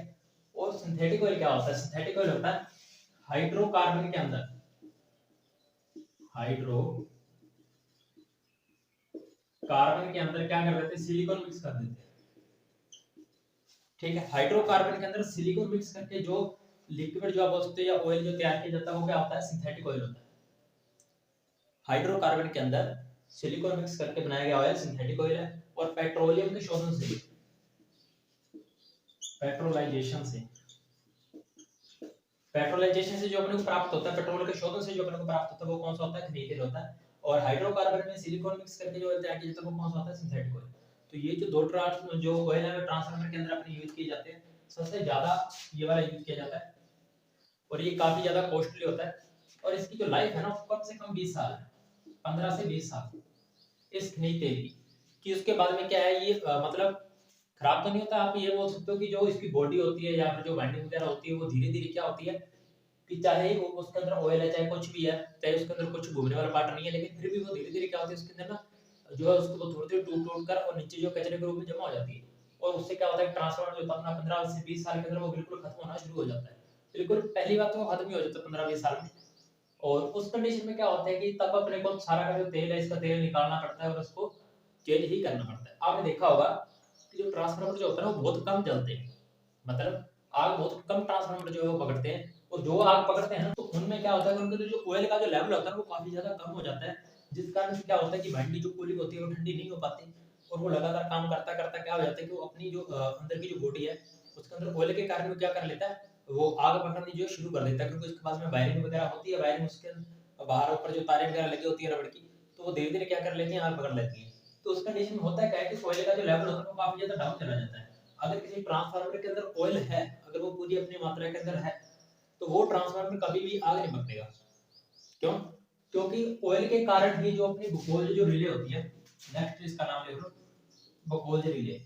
और सिंथेटिक ऑयल क्या होता है, सिंथेटिक ऑयल होता है हाइड्रोकार्बन के अंदर, हाइड्रोकार्बन के अंदर क्या कर देते हैं, सिलिकॉन मिक्स कर देते हैं। ठीक है। हाइड्रोकार्बन के अंदर सिलिकॉन मिक्स करके जो लिक्विड जो वस्तु या ऑयल जो तैयार किया जाता है वो क्या होता है, सिंथेटिक ऑयल होता है। हाइड्रोकार्बन के अंदर सिलिकॉन मिक्स करके बनाया गया ऑयल सिंथेटिक ऑयल है। और पेट्रोलियम के शोधन से, पेट्रोलाइजेशन से, पेट्रोलाइजेशन से जो अपने को प्राप्त होता है, पेट्रोल के शोधन से जो अपने को प्राप्त होता है वो कौन सा होता है, खनिज तेल होता है। और हाइड्रोकार्बन में सिलिकॉन मिक्स करके जो ऑयल तैयार किया जाता है वो कौन सा होता है, सिंथेटिक ऑयल। तो ये जो दो जो ऑयल है ट्रांसफार्मर के अंदर अपने यूज किए जाते हैं, सबसे ज्यादा ये वाला यूज किया जाता है और ये काफी ज्यादा कॉस्टली होता है। और इसकी जो लाइफ है ना कम से कम 20 साल है, 15 से 20 साल इस खनिज तेल की। कि उसके बाद में क्या है ये मतलब खराब तो नहीं होता। आप ये बोल सकते हो कि जो इसकी बॉडी होती है या फिर जो वाइंडिंग वगैरह होती है वो धीरे धीरे क्या होती है कि चाहे वो उसके अंदर ऑयल है चाहे कुछ भी है, चाहे उसके अंदर कुछ घूमने वाला पार्ट नहीं है, लेकिन फिर भी वो धीरे धीरे क्या होती है उसके अंदर ना जो है उसको थोड़ी थोड़ी टूट टूट कर और नीचे जो कचरे के रूप में जमा हो जाती है। और उससे क्या होता है ट्रांसफार्मर जो अपना 15 से 20 साल के अंदर वो बिल्कुल खत्म होना शुरू हो जाता है। बिल्कुल पहली बात तो वो खत्म ही हो जाता है 15-20 साल में। और उस कंडीशन में क्या होता है कि तब अपने को सारा का जो तेल है इसका तेल निकालना पड़ता है और उसको चेंज ही करना पड़ता है। आपने देखा होगा कि जो ट्रांसफार्मर जो होता है ना वो बहुत कम जलते हैं, मतलब आग बहुत कम ट्रांसफार्मर जो है वो पकड़ते हैं। और जो आग पकड़ते हैं ना तो उनमें क्या होता है कि उनका जो ऑयल का जो लेवल होता है वो काफी ज्यादा कम हो जाता है। जिस कारण से क्या होता है कि भांडी जो कूलिंग होती है वो ठंडी नहीं हो पाती और वो लगातार काम करता करता क्या हो जाता है कि वो अपनी जो अंदर की जो बॉडी है उसके अंदर ऑयल के कारण वो क्या कर लेता है, वो आग पकड़नी जो शुरू कर देता है। क्योंकि उसके पास में वायरिंग वगैरह होती है, वायरिंग उसके बाहर ऊपर जो तारें वगैरह लगी होती है रबड़ की, तो वो धीरे धीरे क्या कर लेती है, आग पकड़ लेती है। तो उस कंडीशन में होता क्या है कि ऑयल का जो लेवल होता है वो काफी ज्यादा डाउन चला जाता है। अगर किसी ट्रांसफार्मर के अंदर ऑयल है, अगर वो पूरी अपनी मात्रा के अंदर है, तो वो ट्रांसफार्मर कभी भी आग नहीं पकड़ेगा। क्यों? क्योंकि ऑयल के कारण ही जो अपनी बकोल जो रिले होती है, नेक्स्ट इसका नाम लिख लो, बकोल रिले।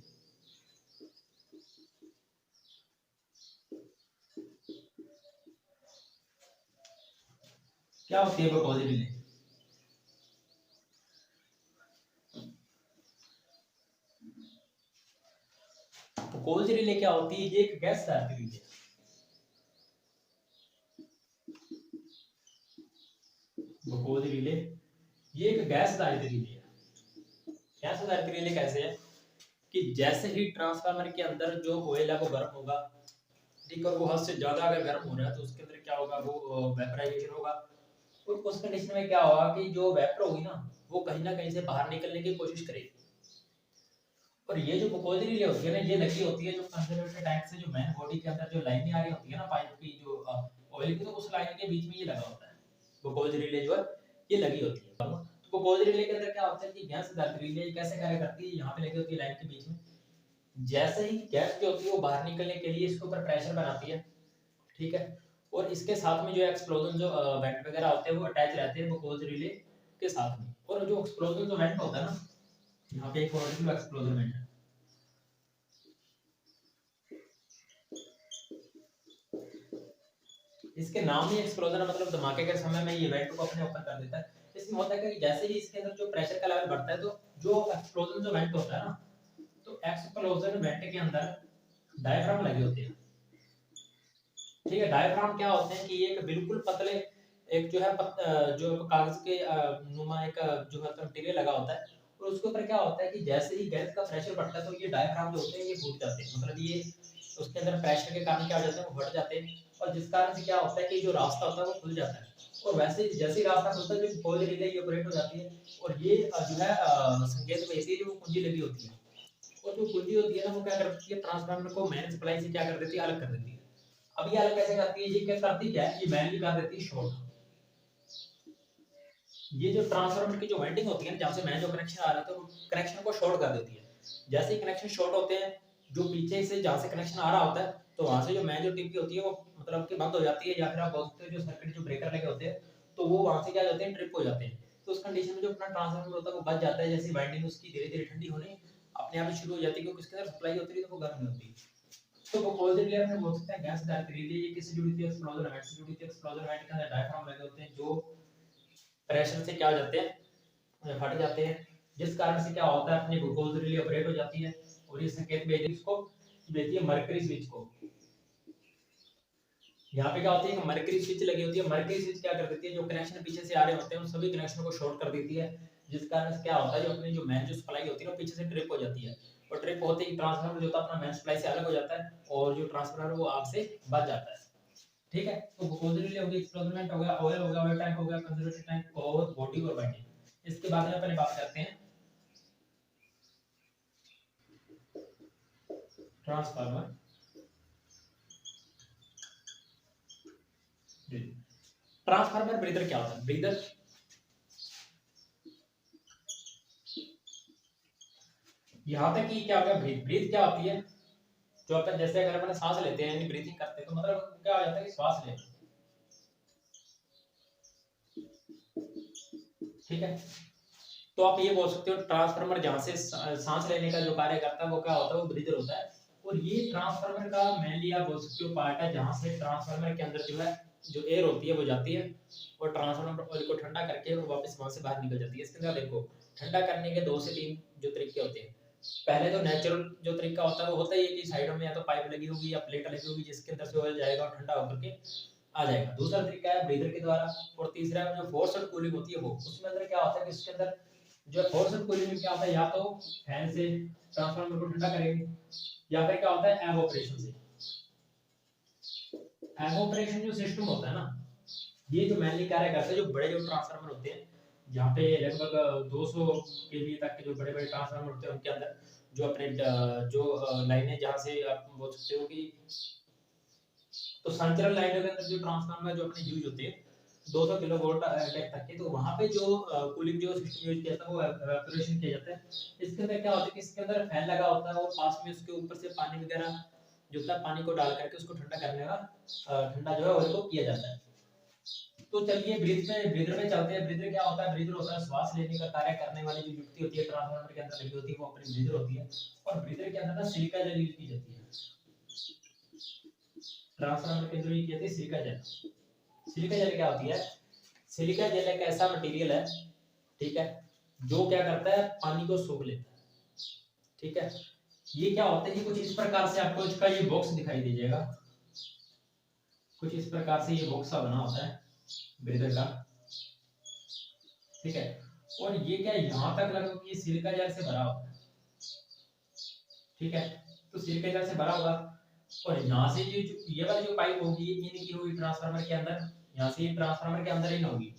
क्या होती है बकोल रिले? बकोल रिले क्या होती है, ये एक गैस तैयार करी है। बकोल रिले ये एक गैस आधारित रिले है। गैस आधारित रिले कैसे है कि जैसे ही ट्रांसफार्मर के अंदर जो ऑयल है वो गर्म होगा, ठीक है, और वो हद से ज्यादा अगर गर्म हो रहा है तो उसके अंदर क्या होगा, वो वेपराइजेशन होगा। और उस कंडीशन में क्या होगा कि जो वेपर होगी ना वो कहीं ना कहीं से बाहर निकलने की कोशिश करेगी। और ये जो ग्लूकोज रिले होती है ना ये लगी होती है जो कंजर्वेटर टैंक से जो मेन बॉडी के अंदर जो लाइनें आ रही होती है ना पाइप की जो ऑयल की, तो उस लाइन के बीच में ये लगा होता है ग्लूकोज रिले जो है ये लगी होती है। तो ग्लूकोज रिले के अंदर क्या होता है कि गैस आधारित रिले कैसे कार्य करती है, यहाँ पे लगी होती है लाइन के बीच में। जैसे ही गैस जो होती है वो बाहर निकलने के लिए इसके ऊपर प्रेशर बनाती है, ठीक है। और इसके साथ में जो एक्सप्लोजन जो वेंट वगैरह होते हैं वो अटैच रहते हैं ग्लूकोज रिले के साथ में। और जो एक्सप्लोजन जो वेंट होता है ना, यहाँ पे एक और एक्सप्लोजन वेंट है। इसके नाम ही एक्सप्लोजन है, मतलब धमाके के समय में ये इवेंट को अपने ऊपर कर देता है। इसमें होता है कि जैसे ही इसके अंदर जो प्रेशर का लेवल बढ़ता है तो जो एक्सप्लोजन जो वेंट होता है ना, तो एक्सप्लोजन वेंट के अंदर डायफ्राम लगे होते हैं। ठीक है, डायफ्राम क्या होते हैं कि एक बिल्कुल पतले एक जो है जो कागज के नुमा एक जो है मटेरियल लगा होता है। और उसके ऊपर क्या होता है कि जैसे ही गैस का प्रेशर बढ़ता है तो ये डायफ्राम जो होते हैं ये फूट जाते हैं, मतलब ये उसके अंदर प्रेशर के कारण क्या हो जाता है, वो फट जाते हैं, और जिस कारण से क्या होता है कि जो रास्ता होता है वो खुल जाता है। और वैसे ही जैसे ही रास्ता खुलता है, जो खोज रिले ये ऑपरेट हो जाती है, और ये जो है संकेत भेजती है, जो कुंजी लगी होती है, और जो कुंजी होती है ना, वो क्या करती है, ट्रांसफार्मर को मेन सप्लाई से क्या कर देती है, अलग कर देती है। अब ये अलग कैसे करती है, ये क्या करती क्या है, ये मेनली कर देती है शॉर्ट। ये जो ट्रांसफार्मर की जो वाइंडिंग होती है ना, जहां से मेन जो कनेक्शन आ रहा था, वो कनेक्शन को शॉर्ट कर देती है। जैसे ही कनेक्शन शॉर्ट होते हैं, जो पीछे से जहां से कनेक्शन आ रहा होता है, तो वहां से जो मेन जो टिप की होती है, वो मतलब कि बंद हो जाती है, या फिर आप बोल सकते हो जो सर्किट जो ब्रेकर लगे होते हैं, तो वो वहां से क्या हो जाते हैं, ट्रिप हो जाते हैं। तो उस कंडीशन में जो अपना ट्रांसफार्मर होता है वो बच जाता है, जैसे वाइंडिंग उसकी धीरे धीरे ठंडी होने अपने आप ही शुरू हो जाती है, क्योंकि उसके अंदर सप्लाई होती है, तो वो गर्म नहीं होती। तो वो कोल्ड लेयर में बोल सकते हैं गैस डायरेक्ट रिले, ये किससे जुड़ी थी, एक्सप्लोजर वेंट से जुड़ी थी। एक्सप्लोजर वेंट के अंदर डायफ्राम लगे होते हैं, जो प्रेशर से क्या हो जाते हैं, फट जाते हैं, जिस कारण से क्या होता है, अपनी ग्लूकोज रिले ऑपरेट हो जाती है, और ये संकेत भेजती है इसको, भेजती है मरकरी स्विच को। यहाँ पे क्या होती है कि मरकरी स्विच लगी होती है, मरकरी स्विच क्या कर देती है, जो कनेक्शन पीछे से आ रहे होते हैं उन सभी कनेक्शन को शॉर्ट कर देती है, जिस कारण से क्या होता है, जो अपनी जो मेन जो सप्लाई होती है वो पीछे से ट्रिप हो जाती है, और ट्रिप होते ही ट्रांसफार्मर जो होता है अपना मेन सप्लाई से अलग हो जाता है, और जो ट्रांसफार्मर वो आग से बच जाता है। ठीक है, तो ग्लूकोज रिले हो गई, एक्सप्लोजमेंट हो गया, ऑयल टैंक हो गया, कंजर्वेटर टैंक और बॉडी और वाइंडिंग। इसके बाद में अपन बात करते हैं ट्रांसफार्मर। ट्रांसफार्मर ब्रीदर क्या होता है, ब्रीदर यहाँ तक कि क्या हो गया, ब्रीथ ब्रीथ क्या होती है, जो अपन जैसे अगर अपन सांस लेते हैं यानी ब्रीथिंग करते हैं, तो मतलब क्या हो जाता है कि श्वास लेते हैं। ठीक है, तो आप ये बोल सकते हो ट्रांसफार्मर जहां से सांस लेने का जो कार्य करता है वो क्या होता है, वो ब्रीदर होता है। और ये ट्रांसफार्मर का मेनली आप बोल सकते हो पार्ट है, जहां से ट्रांसफार्मर के अंदर जो है जो एयर होती है वो जाती है, और ट्रांसफार्मर ऑयल को ठंडा करके वो वापस वहां से बाहर निकल जाती है। इसके अंदर देखो, ठंडा करने के 2 से 3 जो तरीके होते हैं। पहले तो नेचुरल जो तरीका होता है वो होता ही है कि साइडों में या तो पाइप लगी होगी या प्लेट लगी होगी, जिसके अंदर से ऑयल जाएगा और ठंडा होकर के आ जाएगा। दूसरा तरीका है ब्रीदर के द्वारा, और तीसरा जो फोर्स्ड कूलिंग होती है वो, उसमें अंदर क्या होता है कि इसके अंदर जो फोर्स्ड कूलिंग में क्या होता है, या तो फैन से ट्रांसफार्मर को ठंडा करेंगे, या फिर क्या होता है एवोपरेशन से। एवोपरेशन जो सिस्टम होता है ना, ये जो मेनली कार्य करता है, जो बड़े जो ट्रांसफार्मर होते हैं, जहाँ पे लगभग 200 केवी तक के जो बड़े बड़े ट्रांसफार्मर होते हैं, उनके अंदर जो अपने जो लाइनें जहाँ से आप बोल सकते हो कि, तो संचरण लाइनों के अंदर जो ट्रांसफार्मर जो अपने यूज होते हैं 200 किलो वोल्ट तक के, तो वहां पे जो कूलिंग जो सिस्टम यूज किया जाता है वो एवापोरेशन किया जाता है। इसके अंदर क्या होता है कि इसके अंदर फैन लगा होता है, और पास में उसके ऊपर से पानी वगैरह जो होता है, पानी को डाल करके उसको ठंडा करने का ठंडा जो है ऑयल को किया जाता है। तो चलिए ब्रीदर में चलते हैं। ब्रीदर क्या होता है, ब्रीदर होता है श्वास लेने का कार्य करने वाली जो युक्ति होती है ट्रांसफार्मर के अंदर लगी होती है, वो अपनी ब्रीदर होती है। और ब्रीदर के अंदर ना सिलिका जेल यूज की जाती है, ट्रांसफार्मर के अंदर यूज की जाती है सिलिका जेल। सिलिका जेल क्या होती है, सिलिका जेल एक ऐसा मटेरियल है, ठीक है, जो क्या करता है, पानी को सोख लेता है। ठीक है, ये क्या होता है कि कुछ इस प्रकार से आपको इसका ये बॉक्स दिखाई दीजिएगा, कुछ इस प्रकार से ये बॉक्स सा बना होता है ब्रीदर का। ठीक है, और ये क्या यहाँ तक लगा कि ये सिलिका जेल से भरा होता है। ठीक है, तो सिलिका जेल से भरा होगा, और यहाँ से ये वाली जो पाइप होगी ये निकली होगी ट्रांसफार्मर के अंदर, यहाँ से ये ट्रांसफार्मर के अंदर ही होगी,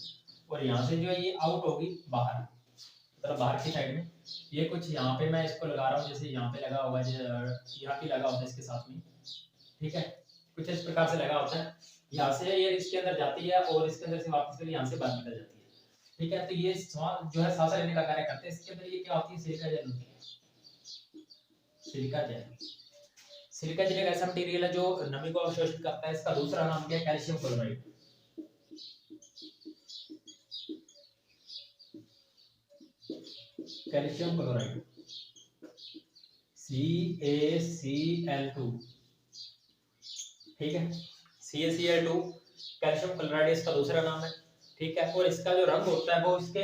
और यहाँ से जो है ये आउट होगी बाहर, मतलब बाहर की साइड में। ये कुछ यहाँ पे मैं इसको लगा रहा हूँ, जैसे यहाँ पे लगा होगा, यहाँ पे लगा होता है इसके साथ में। ठीक है, कुछ इस प्रकार से लगा होता है, यहाँ से ये इसके अंदर जाती है, और इसके अंदर से वापस यहाँ से बाहर निकल जाती है। ठीक है, तो ये जो है सांस लेने का कार्य करते हैं। इसके अंदर ये क्या होती है, सिलिका जेल होती है, सिलिका जेल। सिलिका जेल एक ऐसा मटेरियल है जो नमी को अवशोषित करता है। इसका दूसरा नाम क्या है, calcium chloride. Calcium chloride CaCl2। ठीक है, CaCl2 कैल्शियम क्लोराइड इसका दूसरा नाम है। ठीक है, और इसका जो रंग होता है वो इसके,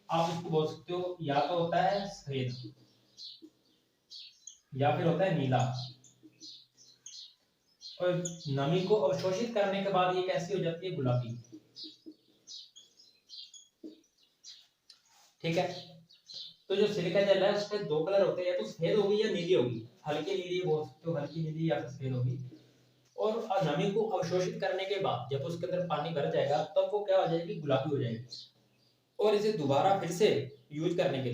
आप इसको बोल सकते हो या तो होता है सफेद या फिर होता है नीला। और नमी को अवशोषित करने के बाद ये कैसी हो जाती है, गुलाबी। ठीक है, तो जो सिलिका जेल है उसमें दो कलर होते हैं, या तो सफेद होगी या नीली होगी, हल्की नीली बोल सकते हो, हल्की नीली या फिर सफेद होगी। और नमी को अवशोषित करने के बाद जब उसके अंदर पानी भर जाएगा तब वो क्या हो जाएगी, गुलाबी हो जाएगी। और इसे दोबारा फिर से यूज करने के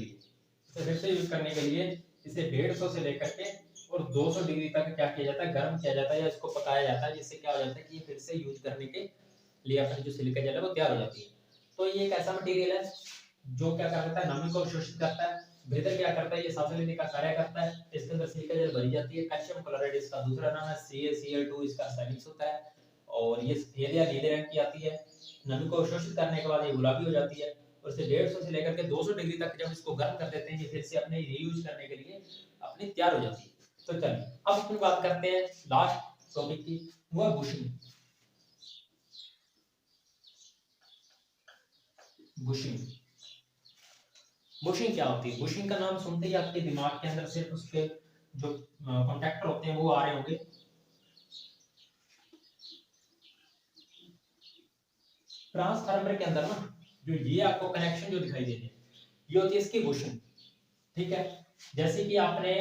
लिए, इसे 150 से लेकर के और 200 डिग्री तक क्या किया जाता है, गर्म किया जाता है या इसको पकाया जाता है, जिससे क्या हो जाता है कि फिर से यूज करने के लिए अपनी जो सिलिका जेल है वो तैयार हो जाती है। तो ये एक ऐसा मटेरियल है जो क्या करता है, नमी को अवशोषित करता है, भीतर क्या करता है, ये सांस लेने का कार्य करता है। इसके अंदर सिलिका जेल भरी जाती है, कैल्शियम क्लोराइड इसका दूसरा नाम है, CaCl2 इसका रासायनिक होता है। और ये सफेद या नीले रंग की आती है। नमी को अवशोषित करने के बाद ये गुलाबी हो जाती है। और इसे 150 से लेकर के 200 डिग्री तक जब इसको गर्म कर देते हैं, ये फिर से अपने रीयूज करने के लिए अपनी तैयार हो जाती है। तो चलिए अब अपनी बात करते हैं लास्ट टॉपिक की, वो है बुशिंग। बुशिंग बुशिंग क्या होती है? बुशिंग का नाम सुनते ही आपके दिमाग के अंदर सिर्फ उसके जो कॉन्टैक्टर होते हैं वो आ रहे होंगे। ट्रांसफार्मर के अंदर ना जो ये आपको कनेक्शन जो दिखाई देते हैं, ये होती है इसकी बुशिंग। ठीक है, जैसे कि आपने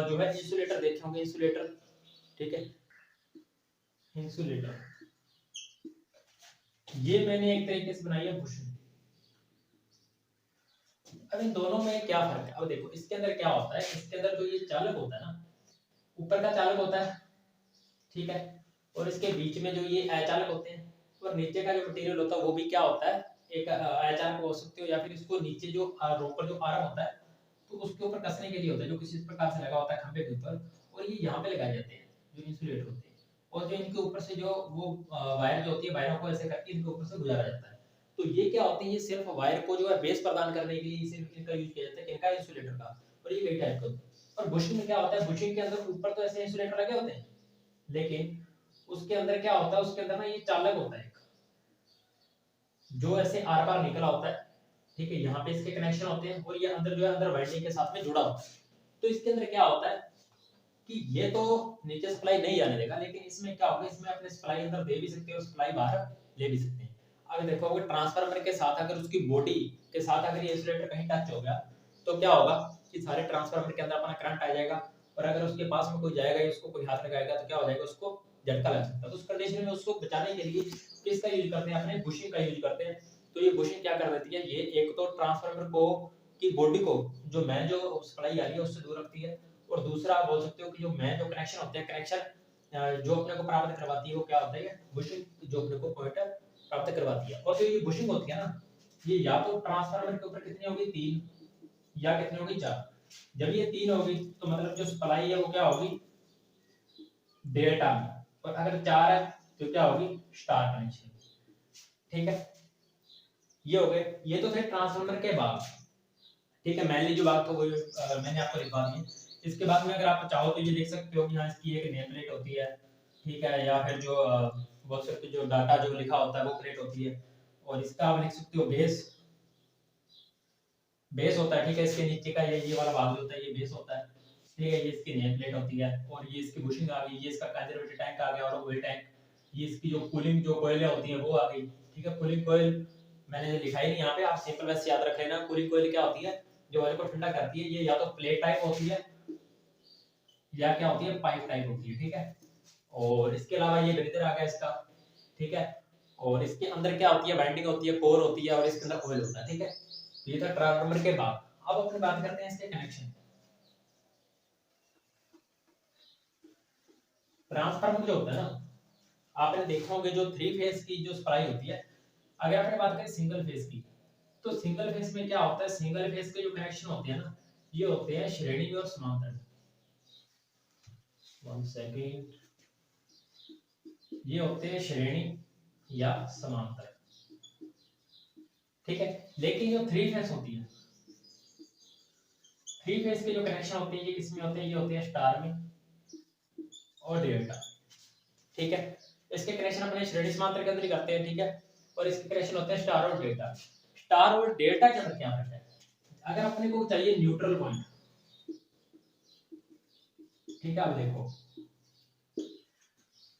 जो है इंसुलेटर देखे होंगे, इंसुलेटर, ठीक है, इंसुलेटर ये मैंने एक तरीके से बनाई है बुशिंग। अब इन दोनों में क्या फर्क है? अब देखो इसके अंदर क्या होता है, इसके अंदर जो ये चालक होता है ना, ऊपर का चालक होता है, ठीक है, और इसके बीच में जो ये अचालक होते हैं, और नीचे का जो मटेरियल होता है वो भी क्या होता है, एक अचालक हो सकते हो, या फिर इसको नीचे जो रोकर जो आर्म होता है तो उसके ऊपर कसने के लिए होता है, जो किसी प्रकार से लगा होता है खंभे के ऊपर, और ये यहाँ पे लगाए जाते हैं जो इंसुलेटर होते हैं। और जो इनके ऊपर से जो वो वायर जो होती है, वायरों को ऐसे करके इनके ऊपर से गुजारा जाता है। तो ये क्या होते हैं, ये सिर्फ वायर को जो है बेस प्रदान करने के लिए सिर्फ इनका यूज किया जाता है, इनका इंसुलेटर का। और ये कई टाइप का होता है। और बुशिंग में क्या होता है, बुशिंग के अंदर ऊपर तो ऐसे इंसुलेटर लगे होते हैं, लेकिन उसके अंदर क्या होता है, उसके अंदर ना ये चालक होता है जो ऐसे आर पार निकला होता है, ठीक है, यहाँ पे इसके कनेक्शन होते हैं, और ये अंदर जो है अंदर वाइंडिंग के साथ में जुड़ा होता है। तो इसके अंदर क्या होता है कि ये तो नीचे सप्लाई नहीं आने देगा, लेकिन इसमें क्या होगा, इसमें अपने सप्लाई अंदर दे भी सकते हो, सप्लाई बाहर ले भी सकते हैं। अगर देखो अगर ट्रांसफार्मर के साथ अगर उसकी बॉडी के साथ अगर ये इंसुलेटर कहीं टच हो गया तो क्या होगा कि सारे ट्रांसफार्मर के अंदर अपना करंट आ जाएगा, और अगर उसके पास में कोई जाएगा या उसको कोई हाथ लगाएगा तो क्या हो जाएगा, उसको झटका लग सकता है। तो उस कंडीशन में उसको बचाने के लिए किसका यूज करते हैं, अपने बुशिंग का यूज करते हैं। तो ये बुशिंग क्या कर देती है, ये एक तो ट्रांसफार्मर को की बॉडी को जो मैन जो सप्लाई आ रही है उससे दूर रखती है, और दूसरा आप बोल सकते हो कि जो मैन जो कनेक्शन होते हैं, कनेक्शन जो अपने को प्राप्त करवाती है वो क्या होता है, बुशिंग जो अपने को पॉइंट प्राप्त करवाती है। और जो ये बुशिंग होती है ना, ये या तो ट्रांसफार्मर के ऊपर कितनी होगी, 3, या कितनी होगी, 4। जब ये 3 होगी तो मतलब जो सप्लाई है वो क्या होगी, डेल्टा में, और अगर 4 है तो क्या होगी, स्टार कनेक्शन। ठीक है, ये हो गए, ये तो थे ट्रांसफार्मर के बाद। ठीक है, मैंने जो बात को वो मैंने आपको लिखवा दी है। इसके बाद में अगर आप चाहो तो ये लिख सकते हो कि हाँ इसकी एक नेम प्लेट होती है, ठीक है, या फिर जो बोल सकते हो जो डाटा जो लिखा होता है वो प्लेट होती है, और इसका आप लिख सकते हो बेस, बेस होता है, ठीक है, इसके नीचे का ये वाला भाग जो होता है ये बेस होता है, ठीक है, ये इसकी नेम प्लेट होती है, और ये इसकी बुशिंग आ गई, ये इसका कंजर्वेटिव टैंक आ गया और ऑयल टैंक, ये इसकी जो कूलिंग जो कोयलें होती हैं वो आ गई। ठीक है, कूलिंग कोयल मैंने लिखा ही नहीं यहाँ पे, आप सिंपल वैसे याद रख लेना। कूलिंग कोयल क्या होती है, जो ऑयल को ठंडा करती है, ये या तो प्लेट टाइप होती है या क्या होती है, पाइप टाइप होती है। ठीक है, और इसके अलावा ये ब्रीदर आ गया इसका, ठीक है, और इसके अंदर क्या होती है, वाइंडिंग होती है, कोर होती है, और इसके अंदर ऑयल होता है। ठीक है, ये था ट्रांसफार्मर के बाद। अब अपन बात करते हैं इसके कनेक्शन। ट्रांसफार्मर जो होता है ना, आपने देखा होगा जो 3 फेज की जो सप्लाई होती है, अगर आपने बात करें सिंगल फेज की, तो सिंगल फेज में क्या होता है, सिंगल फेज के जो कनेक्शन होते हैं ना, ये होते हैं श्रेणी में और समांतर। 1 सेकंड, ये होते हैं श्रेणी या समांतर। ठीक है, लेकिन जो 3 फेज होती है, 3 फेज के जो कनेक्शन होते हैं ये किसमें होते हैं, ये होते हैं स्टार में और डेल्टा। ठीक है, इसके कनेक्शन अपने श्रेणी समांतर के अंदर ही करते हैं। ठीक है, और इसके कनेक्शन होते हैं स्टार और डेल्टा। स्टार और डेल्टा के अंदर क्या फर्क है, अगर अपने को चाहिए न्यूट्रल पॉइंट, ठीक है, अब देखो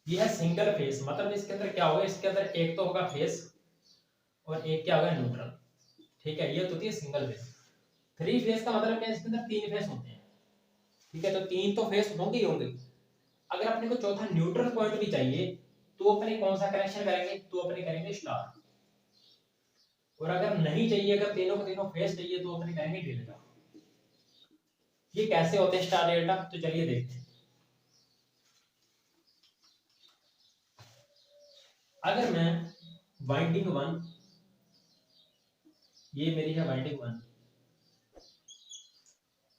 ये है सिंगल फेज, मतलब इसके अंदर क्या होगा, इसके अंदर एक तो होगा फेज और एक क्या होगा, न्यूट्रल। ठीक है, ये तो होती है सिंगल फेज। थ्री फेस का मतलब क्या है, इसके अंदर तीन फेस होते हैं, ठीक है, तो तीन तो फेस होंगे ही होंगे। अगर अपने को चौथा न्यूट्रल पॉइंट भी चाहिए तो अपने कौन सा कनेक्शन करेंगे, तो अपने करेंगे स्टार। और अगर नहीं चाहिए, अगर तीनों को तीनों फेस चाहिए, तो अपने करेंगे डेल्टा। ये कैसे होते हैं स्टार डेल्टा, तो चलिए देखते हैं। अगर मैं वाइंडिंग 1, ये मेरी है वाइंडिंग 1,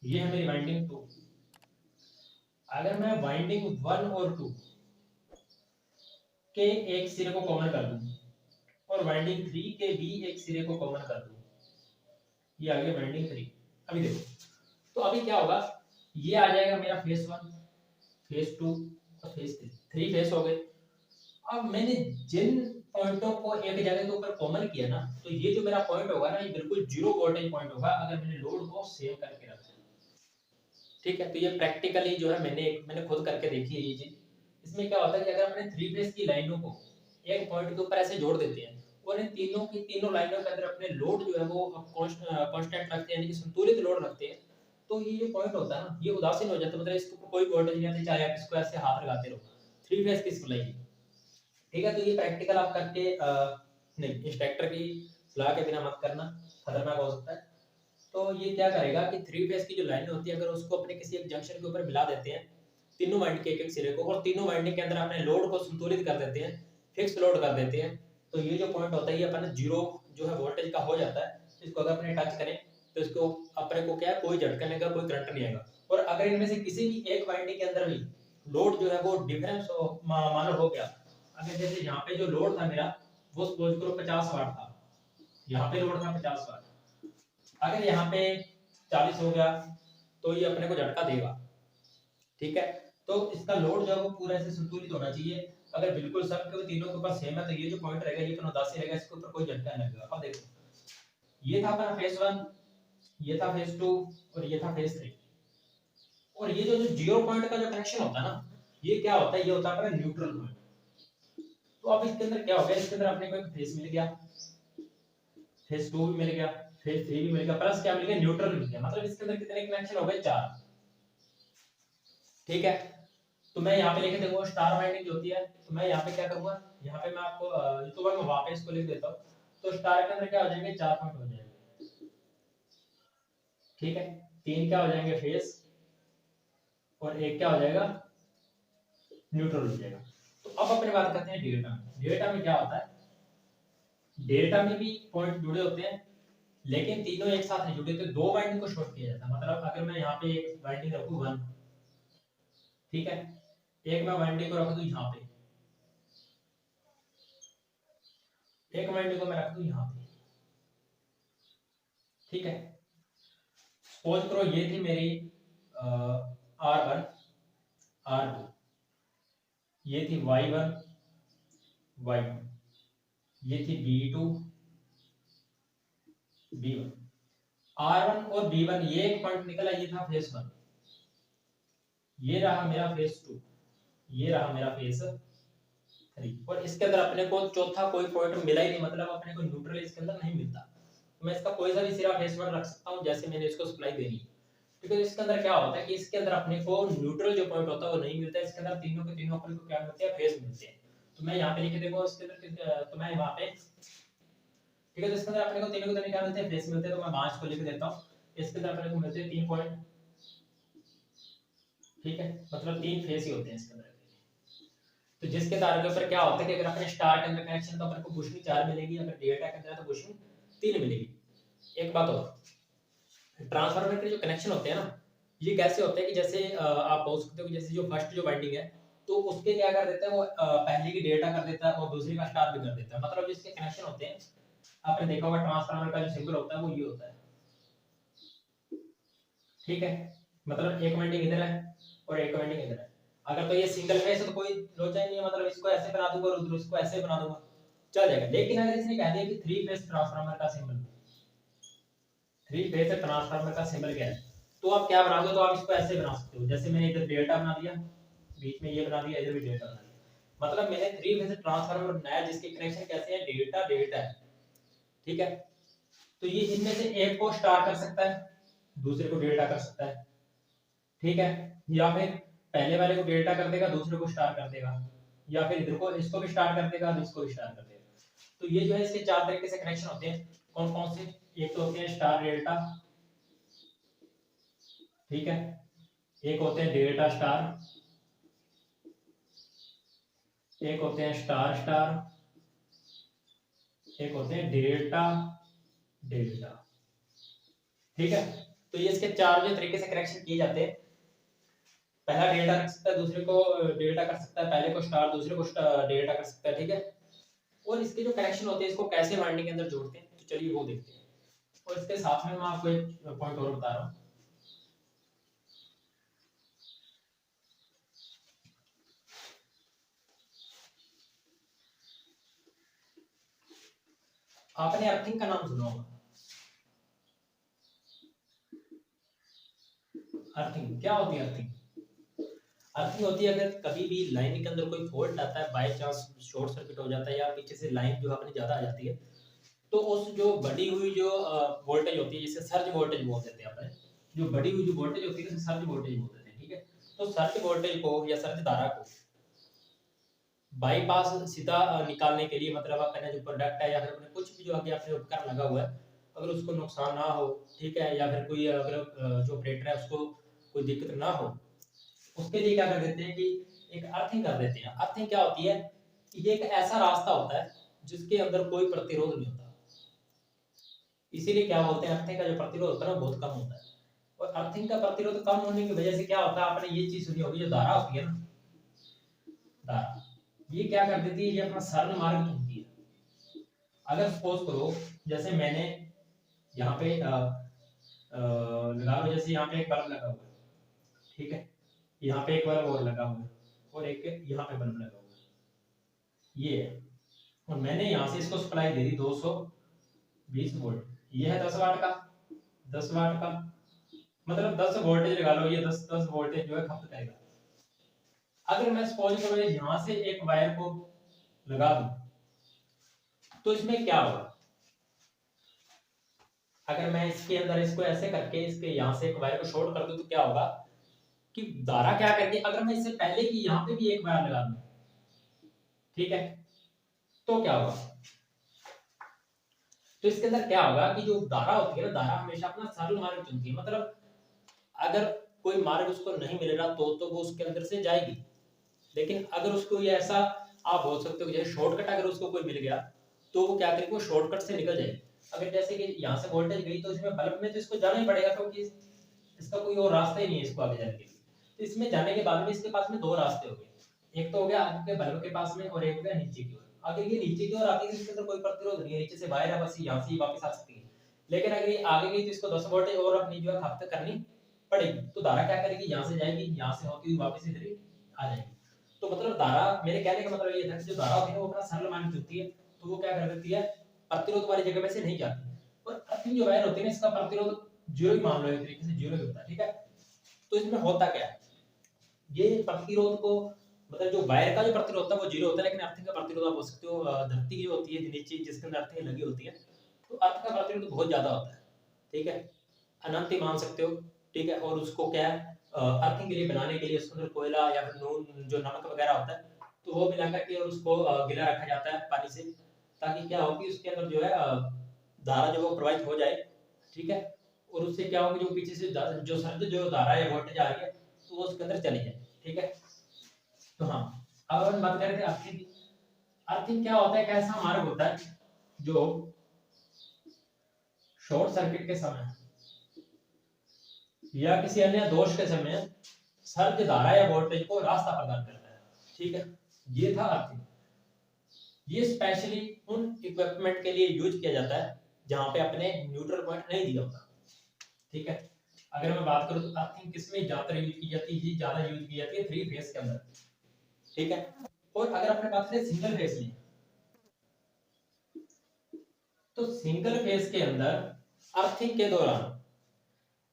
ये है मेरी वाइंडिंग 2, अगर मैं वाइंडिंग 1 और 2 के एक सिरे को कॉमन कर दूं और वाइंडिंग 3 के भी एक सिरे को कॉमन कर दूं, ये आ गया वाइंडिंग 3। अभी देखो, तो अभी क्या होगा, ये आ जाएगा मेरा फेस 1, फेस 2 और फेस 3, 3 फेस हो गए। अब मैंने जिन पॉइंटों को एक जगह के ऊपर कॉमन किया ना, तो ये जो मेरा पॉइंट होगा ना, ये बिल्कुल जीरो वोल्टेज पॉइंट होगा अगर मैंने लोड को सेव करके रखा। ठीक है, तो ये प्रैक्टिकली जो है मैंने खुद करके देखी है ये चीज। इसमें क्या होता है कि अगर अपने थ्री फेस की लाइनों को एक पॉइंट के ऊपर ऐसे जोड़ देते हैं और इन तीनों की तीनों लाइनों के अंदर अपने लोड जो है वो कांस्टेंट रखते हैं, यानी कि संतुलित लोड रखते हैं, तो ये जो पॉइंट होता है ना, ये उदासीन हो जाता है, मतलब इसके ऊपर कोई वोल्टेज नहीं आती, चाहे आप इसको ऐसे हाथ लगाते रहो, थ्री फेस की सप्लाई की। ठीक है, तो ये प्रैक्टिकल आप करके नहीं, इस ट्रैक्टर की सलाह के बिना मत करना, खतरनाक हो सकता है। तो ये क्या करेगा कि थ्री फेस की जो लाइन होती है, अगर उसको अपने किसी एक जंक्शन के ऊपर मिला देते हैं, तीनों वाइंडिंग के एक सिरे को, और तीनों वाइंडिंग के अंदर अपने लोड को संतुलित कर देते हैं, फिक्स लोड कर देते हैं, तो ये जो पॉइंट होता है ये अपना जीरो जो है वोल्टेज का हो जाता है। इसको अगर अपने टच करें तो इसको अपने को क्या है, कोई झटका नहीं आएगा, कोई करंट नहीं आएगा। और अगर इनमें से किसी भी एक वाइंडिंग के अंदर भी लोड जो है वो डिफरेंस मानो हो गया, अगर जैसे यहाँ पे जो लोड था मेरा वो सपोज करो 50 वाट था, यहाँ पे लोड था 50 वाट, अगर यहाँ पे 40 हो गया तो ये अपने को झटका देगा। ठीक है, तो इसका लोड जो है वो पूरा ऐसे संतुलित होना चाहिए। अगर बिल्कुल सब के तीनों के ऊपर सेम है तो ये जो पॉइंट रहेगा ये अपना उदासी रहेगा, इसके ऊपर कोई झटका नहीं लगेगा। अब देखो, ये था अपना फेज 1, ये था फेज 2 और ये था फेज 3। और ये जो जीरो पॉइंट का जो कनेक्शन होता है ना, ये क्या होता है, ये होता है अपना न्यूट्रल पॉइंट। तो अब इसके अंदर क्या हो गया, इसके अंदर अपने को एक फेज मिल गया, फेज 2 भी मिल गया, फेज 3 भी मिल गया, प्लस क्या मिल गया, न्यूट्रल मिल गया। मतलब इसके अंदर कितने कनेक्शन हो गए, 4। ठीक है, तो मैं यहाँ पे लिख दूंगा स्टार वाइंडिंग जो होती है, तो मैं यहाँ पे क्या करूंगा, यहाँ पे मैं आपको तो मैं वापस को लिख देता हूँ। तो स्टार के अंदर क्या हो जाएंगे, 4 पॉइंट हो जाएंगे। ठीक है, 3 क्या हो जाएंगे फेस, और एक क्या हो जाएगा, न्यूट्रल हो जाएगा। तो अब अपने बात करते हैं डेल्टा में। डेल्टा में क्या होता है, डेल्टा में भी पॉइंट जुड़े होते हैं, लेकिन तीनों एक साथ नहीं जुड़े, तो दो वाइंडिंग को शॉर्ट किया जाता है। मतलब अगर मैं यहाँ पे एक वाइंडिंग रखूँ 1, ठीक है, एक मैं वाइंडिंग को रख दूं यहाँ पे, एक वाइंडिंग को मैं रख दूं यहाँ पे। ठीक है, सपोज करो ये थी मेरी R1 R2, ये थी Y1 Y2, ये थी B2 B1। R1 और B1 ये एक पॉइंट निकला, ये था फेस 1, ये रहा मेरा फेस 2, ये रहा मेरा फेस 3, और इसके अंदर अपने को चौथा कोई पॉइंट मिला ही नहीं, मतलब अपने को न्यूट्रल इसके अंदर नहीं मिलता। तो मैं इसका कोई सा भी सिरा फेस 1 रख सकता हूँ, जैसे मैंने इसको सप्लाई देनी है। क्योंकि इसके अंदर क्या होता है कि इसके अंदर अपने को न्यूट्रल जो पॉइंट होता है वो नहीं मिलता है, इसके अंदर तीनों के तीनों अपने को क्या मिलते हैं, फेस मिलते हैं। तो मैं यहाँ पे लिख देखो इसके अंदर, तो मैं वहां पे, ठीक है, तो इसके अंदर अपने को तीनों के तीनों क्या मिलते हैं, फेस मिलते हैं। तो मैं 5 को लिख देता हूँ, इसके अंदर अपने को मिलते हैं 3 पॉइंट। ठीक है, मतलब 3 फेस ही होते हैं इसके अंदर। तो जिसके तार के ऊपर क्या होता है कि अगर अपने स्टार के अंदर कनेक्शन तो अपने को बुशिंग 4 मिलेगी, अगर डेल्टा के अंदर तो बुशिंग 3 मिलेगी। एक बात और, ट्रांसफार्मर के जो कनेक्शन होते हैं ना, ये कैसे होते हैं कि जैसे आप बोल सकते हो कि जैसे जो फर्स्ट जो वाइंडिंग है, तो उसके क्या कर देता है वो, पहले की डेल्टा कर देता है और दूसरी का स्टार भी कर देता है। मतलब जिसके कनेक्शन होते हैं, आपने देखा होगा ट्रांसफार्मर का जो सिंबल होता है वो ये होता है। ठीक है, मतलब एक वाइंडिंग इधर है और एक वाइंडिंग इधर है। अगर तो ये सिंगल फेस है तो कोई लोचा ही नहीं है, मतलब इसको ऐसे बना दूंगा और उधर इसको ऐसे बना दूंगा, चल जाएगा। लेकिन अगर इसने कह दिया कि थ्री फेस ट्रांसफार्मर का सिंबल, थ्री फेस ट्रांसफार्मर का सिंबल क्या है, तो आप क्या बनाओगे, तो आप इसको ऐसे बना सकते हो, जैसे मैंने इधर डेल्टा बना दिया, बीच में ये बना दिया, इधर भी डेल्टा बना दिया। मतलब मैंने थ्री फेस ट्रांसफार्मर बनाया जिसके कनेक्शन कैसे है, डेल्टा डेल्टा है। ठीक है, तो ये इनमें से एक को स्टार कर सकता है, दूसरे को डेल्टा कर सकता है, ठीक है, या फिर पहले वाले को डेल्टा कर देगा, दूसरे को स्टार कर देगा, या फिर इधर को इसको भी स्टार कर देगा, इसको भी स्टार कर देगा। तो ये जो है इसके चार तरीके से कनेक्शन होते हैं। कौन कौन से? एक तो होते हैं स्टार डेल्टा, ठीक है, एक होते हैं डेल्टा स्टार, एक होते हैं स्टार स्टार, एक होते हैं डेल्टा डेल्टा, ठीक है। तो ये इसके चार जो तरीके से कनेक्शन किए जाते हैं। पहला डेल्टा रख सकता है, दूसरे को डेल्टा कर सकता है, पहले को स्टार, दूसरे को डेल्टा कर सकता है, ठीक है। और इसके जो कनेक्शन होते हैं इसको कैसे वाइंडिंग के अंदर जोड़ते हैं, तो चलिए वो देखते हैं। और इसके साथ में मैं आपको एक पॉइंट और बता रहा हूँ। आपने अर्थिंग का नाम सुना होगा। अर्थिंग क्या होती है? अर्थिंग होती है अगर कभी भी लाइन के अंदर कोई फॉल्ट आता है, बाय चांस शॉर्ट सर्किट हो जाता है या पीछे से लाइन जो अपनी ज्यादा आ जाती है, तो उस जो बढ़ी हुई जो वोल्टेज होती है, जिसे सर्ज वोल्टेज बोल देते हैं अपने, जो बढ़ी हुई जो वोल्टेज होती है उसे सर्ज वोल्टेज बोल देते हैं, ठीक है। तो सर्ज वोल्टेज को या सर्ज धारा को बाईपास सीधा निकालने के लिए, मतलब अपने जो प्रोडक्ट है या फिर अपने कुछ भी जो आगे अपने उपकरण लगा हुआ है, अगर उसको नुकसान ना हो, ठीक है, या फिर कोई अगर जो ऑपरेटर है उसको कोई दिक्कत ना हो, उसके लिए क्या कर देते हैं कि एक अर्थिंग कर देते हैं। अर्थिंग क्या होती है? ये एक ऐसा रास्ता होता है जिसके अंदर कोई प्रतिरोध नहीं होता, इसीलिए क्या बोलते हैं, अर्थिंग का जो प्रतिरोध होता है ना बहुत कम होता है। और अर्थिंग का प्रतिरोध कम होने की वजह से क्या होता है, आपने ये चीज सुनी होगी, जो धारा होती है ना, धारा ये क्या कर देती है, ये अपना सरल मार्ग चुनती है। अगर सपोज करो जैसे मैंने यहाँ पे लगा लो, जैसे यहाँ पे एक बल्ब लगा हुआ है, ठीक है, यहाँ पे एक बल्ब और लगा हुआ है, और एक यहाँ पे बल्ब लगा हुआ है, ये है। और मैंने यहाँ से इसको सप्लाई दे दी 220 वोल्ट, ये है 10 वाट का, 10 वाट का मतलब 10 वोल्टेज लगा लो, ये 10 वोल्टेज जो है खपत करेगा। अगर मैं सपोज करो यहाँ से एक वायर को लगा दूं, तो इसमें क्या होगा? अगर मैं इसके अंदर इसको ऐसे करके इसके यहाँ से एक वायर को शॉर्ट कर दूं, तो क्या होगा कि धारा क्या करेगी, अगर मैं इससे पहले कि यहाँ पे भी एक वायर लगा दूं, ठीक है, तो क्या होगा? तो इसके अंदर क्या होगा कि जो धारा होती है ना, धारा हमेशा अपना सरल मार्ग चुनती है, मतलब अगर कोई मार्ग उसको नहीं मिल रहा तो वो उसके अंदर से जाएगी। लेकिन अगर उसको ये ऐसा, आप बोल सकते हो जैसे शॉर्टकट अगर उसको कोई मिल गया, तो वो क्या करेगी, वो शॉर्टकट से निकल जाएगी। अगर जैसे कि यहाँ से वोल्टेज गई तो इसमें बल्ब में तो इसको जाना ही पड़ेगा, क्योंकि इसका कोई और रास्ता ही नहीं है इसको आगे जाने के लिए। तो इसमें जाने के बाद में इसके पास में दो रास्ते हो गए, एक तो हो गया आगे के बल्ब के पास में, और एक हो गया नीचे की ओर। अगर ये नीचे की ओर आगे इसके अंदर कोई प्रतिरोध नहीं है, नीचे से वायर है, बस यहाँ से ही वापस आ सकती है। लेकिन अगर ये आगे गई तो इसको 10 वोल्टेज और अपनी जो है खपत करनी पड़ेगी। तो धारा क्या करेगी, यहाँ से जाएगी, यहाँ से होती हुई वापस इधर ही आ जाएगी। तो मतलब धारा, मेरे कहने का मतलब ये था कि जो धारा होती है वो अपना सरल मान चुनती है, तो वो क्या कर देती है, प्रतिरोध वाली जगह में से नहीं जाती। और अर्थिंग जो वायर होती है ना, इसका प्रतिरोध जीरो ही मान लो, एक तरीके से जीरो ही होता है, ठीक है। तो इसमें होता क्या है, ये प्रतिरोध को, मतलब जो वायर का जो प्रतिरोध होता है वो जीरो होता है, लेकिन अर्थिंग का प्रतिरोध आप बोल सकते हो धरती की जो होती है नीचे जिसके अंदर अर्थिंग लगी होती है, तो अर्थ का प्रतिरोध बहुत ज्यादा होता है, ठीक है, अनंत ही मान सकते हो, ठीक है। और उसको क्या है, अर्थिंग के लिए बनाने के लिए उसके अंदर कोयला या फिर नून जो नमक वगैरह होता है, तो वो मिला करके और उसको गिला रखा जाता है पानी से, ताकि क्या हो कि उसके अंदर जो है धारा जो वो प्रवाहित हो जाए, ठीक है। और उससे क्या होगा, जो पीछे से जो सर्ज जो धारा है वोल्टेज आ रही है, तो वो उसके अंदर चली जाए, ठीक है। तो हाँ, अब हम बात करें थे अर्थिंग की। अर्थिंग क्या होता है, एक ऐसा मार्ग होता है जो शॉर्ट सर्किट के समय या किसी अन्य दोष के समय सर्ज धारा या वोल्टेज को रास्ता प्रदान करता है, ठीक है। ये था अर्थिंग। ये स्पेशली उन इक्विपमेंट के लिए यूज किया जाता है जहां पे अपने न्यूट्रल पॉइंट नहीं दिया होता, ठीक है। अगर मैं बात करूं तो अर्थिंग किसमें ज्यादा यूज की जाती है, ज्यादा यूज की जाती है 3 फेज के अंदर, ठीक है। और अगर अपने बात करें सिंगल फेज में, तो सिंगल फेज के अंदर अर्थिंग के दौरान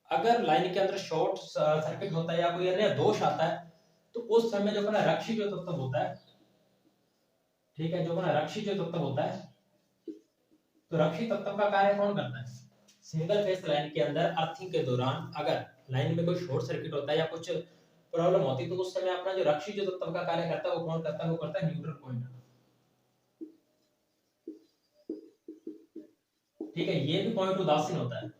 अगर लाइन के अंदर शॉर्ट सर्किट होता है या कोई अन्य दोष आता है, तो उस समय जो अपना रक्षी जो तत्व होता है, ठीक है, जो अपना रक्षी जो तत्व होता है, तो रक्षी तत्व का कार्य कौन करता है, सिंगल फेस लाइन के अंदर अर्थिंग के दौरान अगर लाइन में कोई शॉर्ट सर्किट होता है या कुछ प्रॉब्लम होती है तो उस समय अपना जो रक्षी जो तत्व का कार्य करता है वो कौन करता है, वो करता है न्यूट्रल पॉइंट। ठीक है, ये भी पॉइंट उदासीन होता है।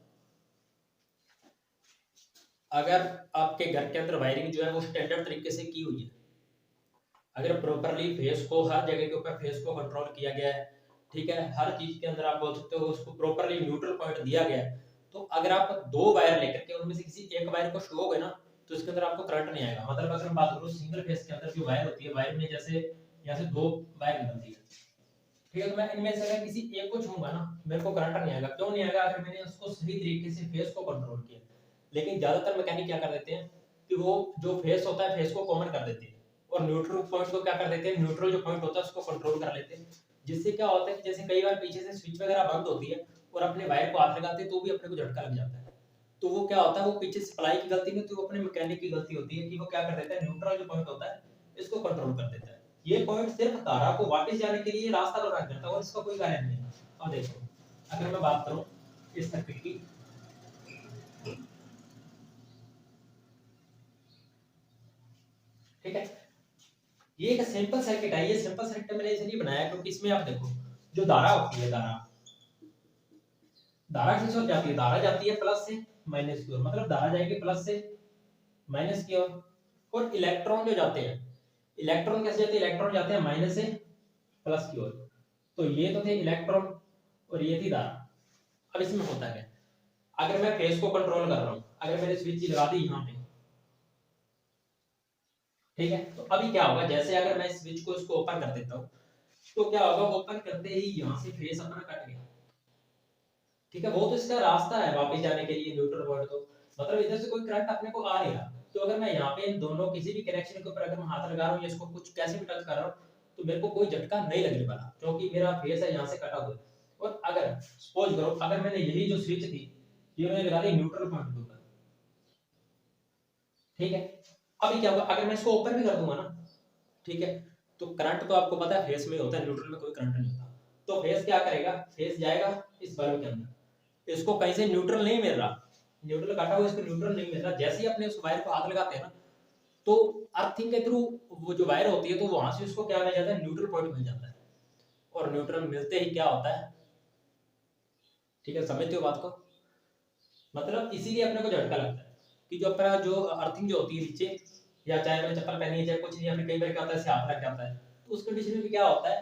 अगर आपके घर के अंदर वायरिंग जो है वो स्टैंडर्ड तरीके से की हुई है, अगर प्रॉपर्ली फेस को हर जगह के ऊपर फेस को कंट्रोल किया गया है, ठीक है, हर चीज के अंदर आप बोल सकते हो उसको प्रॉपर्ली न्यूट्रल पॉइंट दिया गया है, तो अगर आप दो वायर लेकर के उनमें से किसी एक वायर को छुओगे ना तो इसके अंदर आपको करंट नहीं आएगा। मतलब अगर हम बात करूं सिंगल फेस के अंदर जो वायर होती है, वायर में जैसे यहाँ से दो वायर निकलती है, ठीक है, तो मैं इनमें से अगर किसी एक को छूंगा ना मेरे को करंट नहीं आएगा। क्यों नहीं आएगा? अगर मैंने उसको सही तरीके से फेस को कंट्रोल किया। लेकिन ज्यादातर मैकेनिक क्या कर देते हैं कि वो जो फेस होता है फेस को कॉमन कर देते हैं और न्यूट्रल पॉइंट को क्या कर देते हैं, न्यूट्रल जो पॉइंट होता है उसको कंट्रोल कर लेते हैं। जिससे क्या होता है कि जैसे कई बार पीछे से स्विच वगैरह बंद होती है और अपने वायर को हाथ लगाते हैं तो भी अपने को झटका लग जाता है। तो वो क्या होता है, वो पीछे सप्लाई की गलती नहीं होती, वो अपने मैकेनिक की गलती होती है कि वो क्या कर देता है, न्यूट्रल जो पॉइंट होता है इसको कंट्रोल कर देता है। ये पॉइंट सिर्फ धारा को वापस जाने के लिए रास्ता प्रदान करता है और इसका कोई कार्य नहीं है। अब देखो, अगर मैं बात करूं इस सर्किट की, ठीक है, ये एक सिंपल सर्किट है। ये सिंपल सर्किट मैंने इसलिए बनाया क्योंकि इसमें आप देखो जो धारा होती है, धारा धारा किस ओर जाती है, धारा जाती है प्लस से माइनस की ओर, मतलब धारा जाएगी प्लस से माइनस की ओर। और इलेक्ट्रॉन जो जाते हैं, इलेक्ट्रॉन कैसे जाते हैं, इलेक्ट्रॉन जाते हैं माइनस से प्लस की ओर। तो ये तो थे इलेक्ट्रॉन और ये थी धारा। अब इसमें होता है, अगर मैं फेस को कंट्रोल कर रहा हूं, अगर मैंने स्विच लगा दी यहां पे, ठीक है, तो अभी क्या होगा, जैसे अगर मैं स्विच को इसको ओपन कर देता हूं तो क्या होगा, ओपन करते ही यहां से फेस अपना कट गया। ठीक है, वो तो इसका रास्ता है वापस जाने के लिए न्यूट्रल पॉइंट, तो मतलब इधर से कोई करंट अपने को आ नहीं रहा। तो अगर मैं यहाँ पे इन दोनों किसी भी कनेक्शन के ऊपर अगर मैं हाथ लगा रहा हूँ या इसको कुछ कैसे भी टच कर रहा हूँ तो मेरे को कोई झटका नहीं लगने वाला क्योंकि मेरा फेस है यहाँ से कटा हुआ है। और अगर सपोज करो अगर मैंने यही जो स्विच थी ये मैंने लगा दी न्यूट्रल पॉइंट के ऊपर, ठीक है, अभी क्या होगा, अगर मैं इसको ओपन भी कर दूंगा ना, ठीक है, तो करंट तो आपको पता है फेस में होता है, न्यूट्रल में कोई करंट नहीं होता। तो फेस क्या करेगा, फेस जाएगा इस बल्ब के अंदर, इसको कहीं से न्यूट्रल नहीं मिल रहा, न्यूट्रल काटा हुआ, इसको न्यूट्रल नहीं मिल रहा। जैसे ही अपने उस वायर को हाथ लगाते हैं ना तो अर्थिंग के थ्रू वो जो वायर होती है तो वहां से उसको क्या मिल जाता है, न्यूट्रल पॉइंट मिल जाता है। और न्यूट्रल मिलते ही क्या होता है, ठीक है, समझते हो बात को, मतलब इसीलिए अपने को झटका लगता है कि जो अपना जो अर्थिंग जो होती है नीचे, या चाहे मैंने चप्पल पहनी है चाहे कुछ नहीं, अपने कई बार क्या होता है ऐसे हाथ लग जाता है, तो उस कंडीशन में भी क्या होता है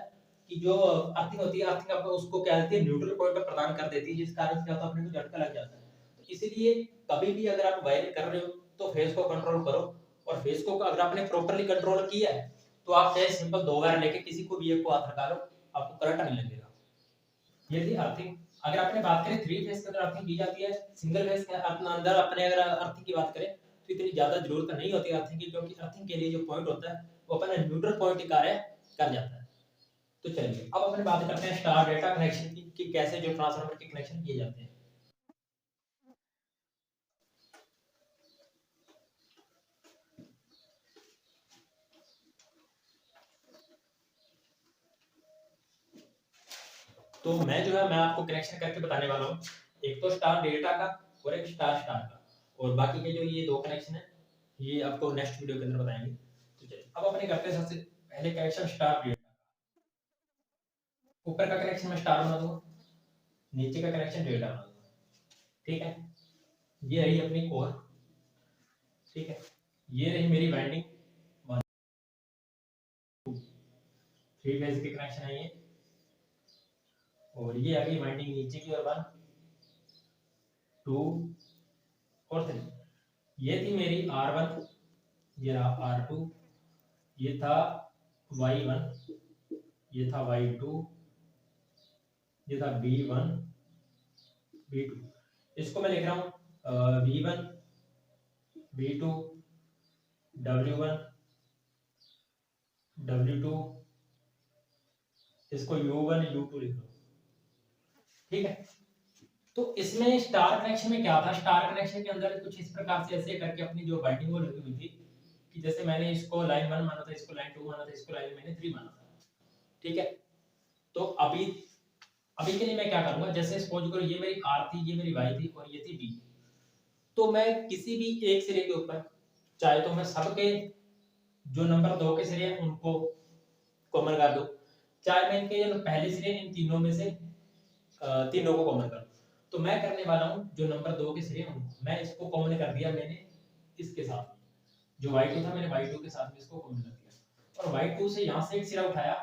कि जो अर्थिंग होती है, अर्थिंग आपको उसको क्या कहती है, न्यूट्रल पॉइंट पर प्रदान कर देती है, जिस कारण से क्या होता है अपने को झटका लग जाता है। तो इसीलिए कभी भी अगर आप वायरिंग कर रहे हो तो फेस को कंट्रोल करो, और फेस को अगर आपने प्रॉपर्ली कंट्रोल किया है तो आप चाहे सिंपल दो वायर लेके किसी को भी एक को हाथ लगा लो, आपको करंट नहीं लगेगा। ये थी अर्थिंग। अगर आपने बात करें थ्री फेस के अंदर अर्थिंग की जाती है, सिंगल फेस के अंदर अपने अगर अर्थिंग की बात करें तो इतनी ज्यादा जरूरत नहीं होती अर्थिंग की, क्योंकि अर्थिंग के लिए जो पॉइंट होता है वो अपना न्यूट्रल पॉइंट ही कार्य कर जाता है। तो चलिए अब अपने बात करते हैं स्टार डेल्टा कनेक्शन की कि कैसे जो ट्रांसफार्मर के कनेक्शन किए जाते हैं। तो मैं आपको कनेक्शन करके बताने वाला हूँ, एक तो स्टार डेल्टा का और एक स्टार स्टार का, और बाकी के जो ये दो कनेक्शन है ये आपको नेक्स्ट वीडियो के अंदर बताएंगे। तो चलिए अब अपने करते हैं सबसे पहले कनेक्शन स्टार डेल्टा। ऊपर का कनेक्शन मैं स्टार बना दूंगा, नीचे का कनेक्शन डेल्टा बना दूंगा, ठीक है, ये रही अपनी कोर, ठीक है, ये रही मेरी winding, one two three phase के कनेक्शन है ये, और ये आ गई वाइंडिंग नीचे की और वन टू और थ्री। ये थी मेरी R1, ये रहा R2, ये था Y1, ये था Y2, ये था B1 B2। इसको मैं लिख रहा हूँ V1 V2 W1 W2, इसको U1 U2 लिख लो, ठीक है। तो इसमें स्टार कनेक्शन में क्या था, स्टार कनेक्शन के अंदर कुछ इस प्रकार से ऐसे करके अपनी जो बाइंडिंग वो लगी हुई थी कि जैसे मैंने इसको लाइन 1 माना था, इसको लाइन 2 माना था, इसको लाइन मैंने 3 माना था, ठीक है। तो अभी अभी के लिए मैं क्या करूंगा, जैसे सपोज करो ये मेरी आर थी, ये मेरी वाई थी और ये थी बी, तो मैं किसी भी एक सिरे के ऊपर चाहे तो मैं सबके जो नंबर 2 के सिरे हैं उनको कॉमन कर दूं, चाहे मैं इनके जो पहले सिरे इन तीनों में से तीनों को कॉमन कर दूं। तो मैं करने वाला हूं जो नंबर 2 के सिरे हैं उनको मैं इसको कॉमन कर दिया मैंने इसके साथ में, जो y2 था मैंने y2 के साथ में इसको कॉमन कर दिया, और y2 से यहां से एक सिरा उठाया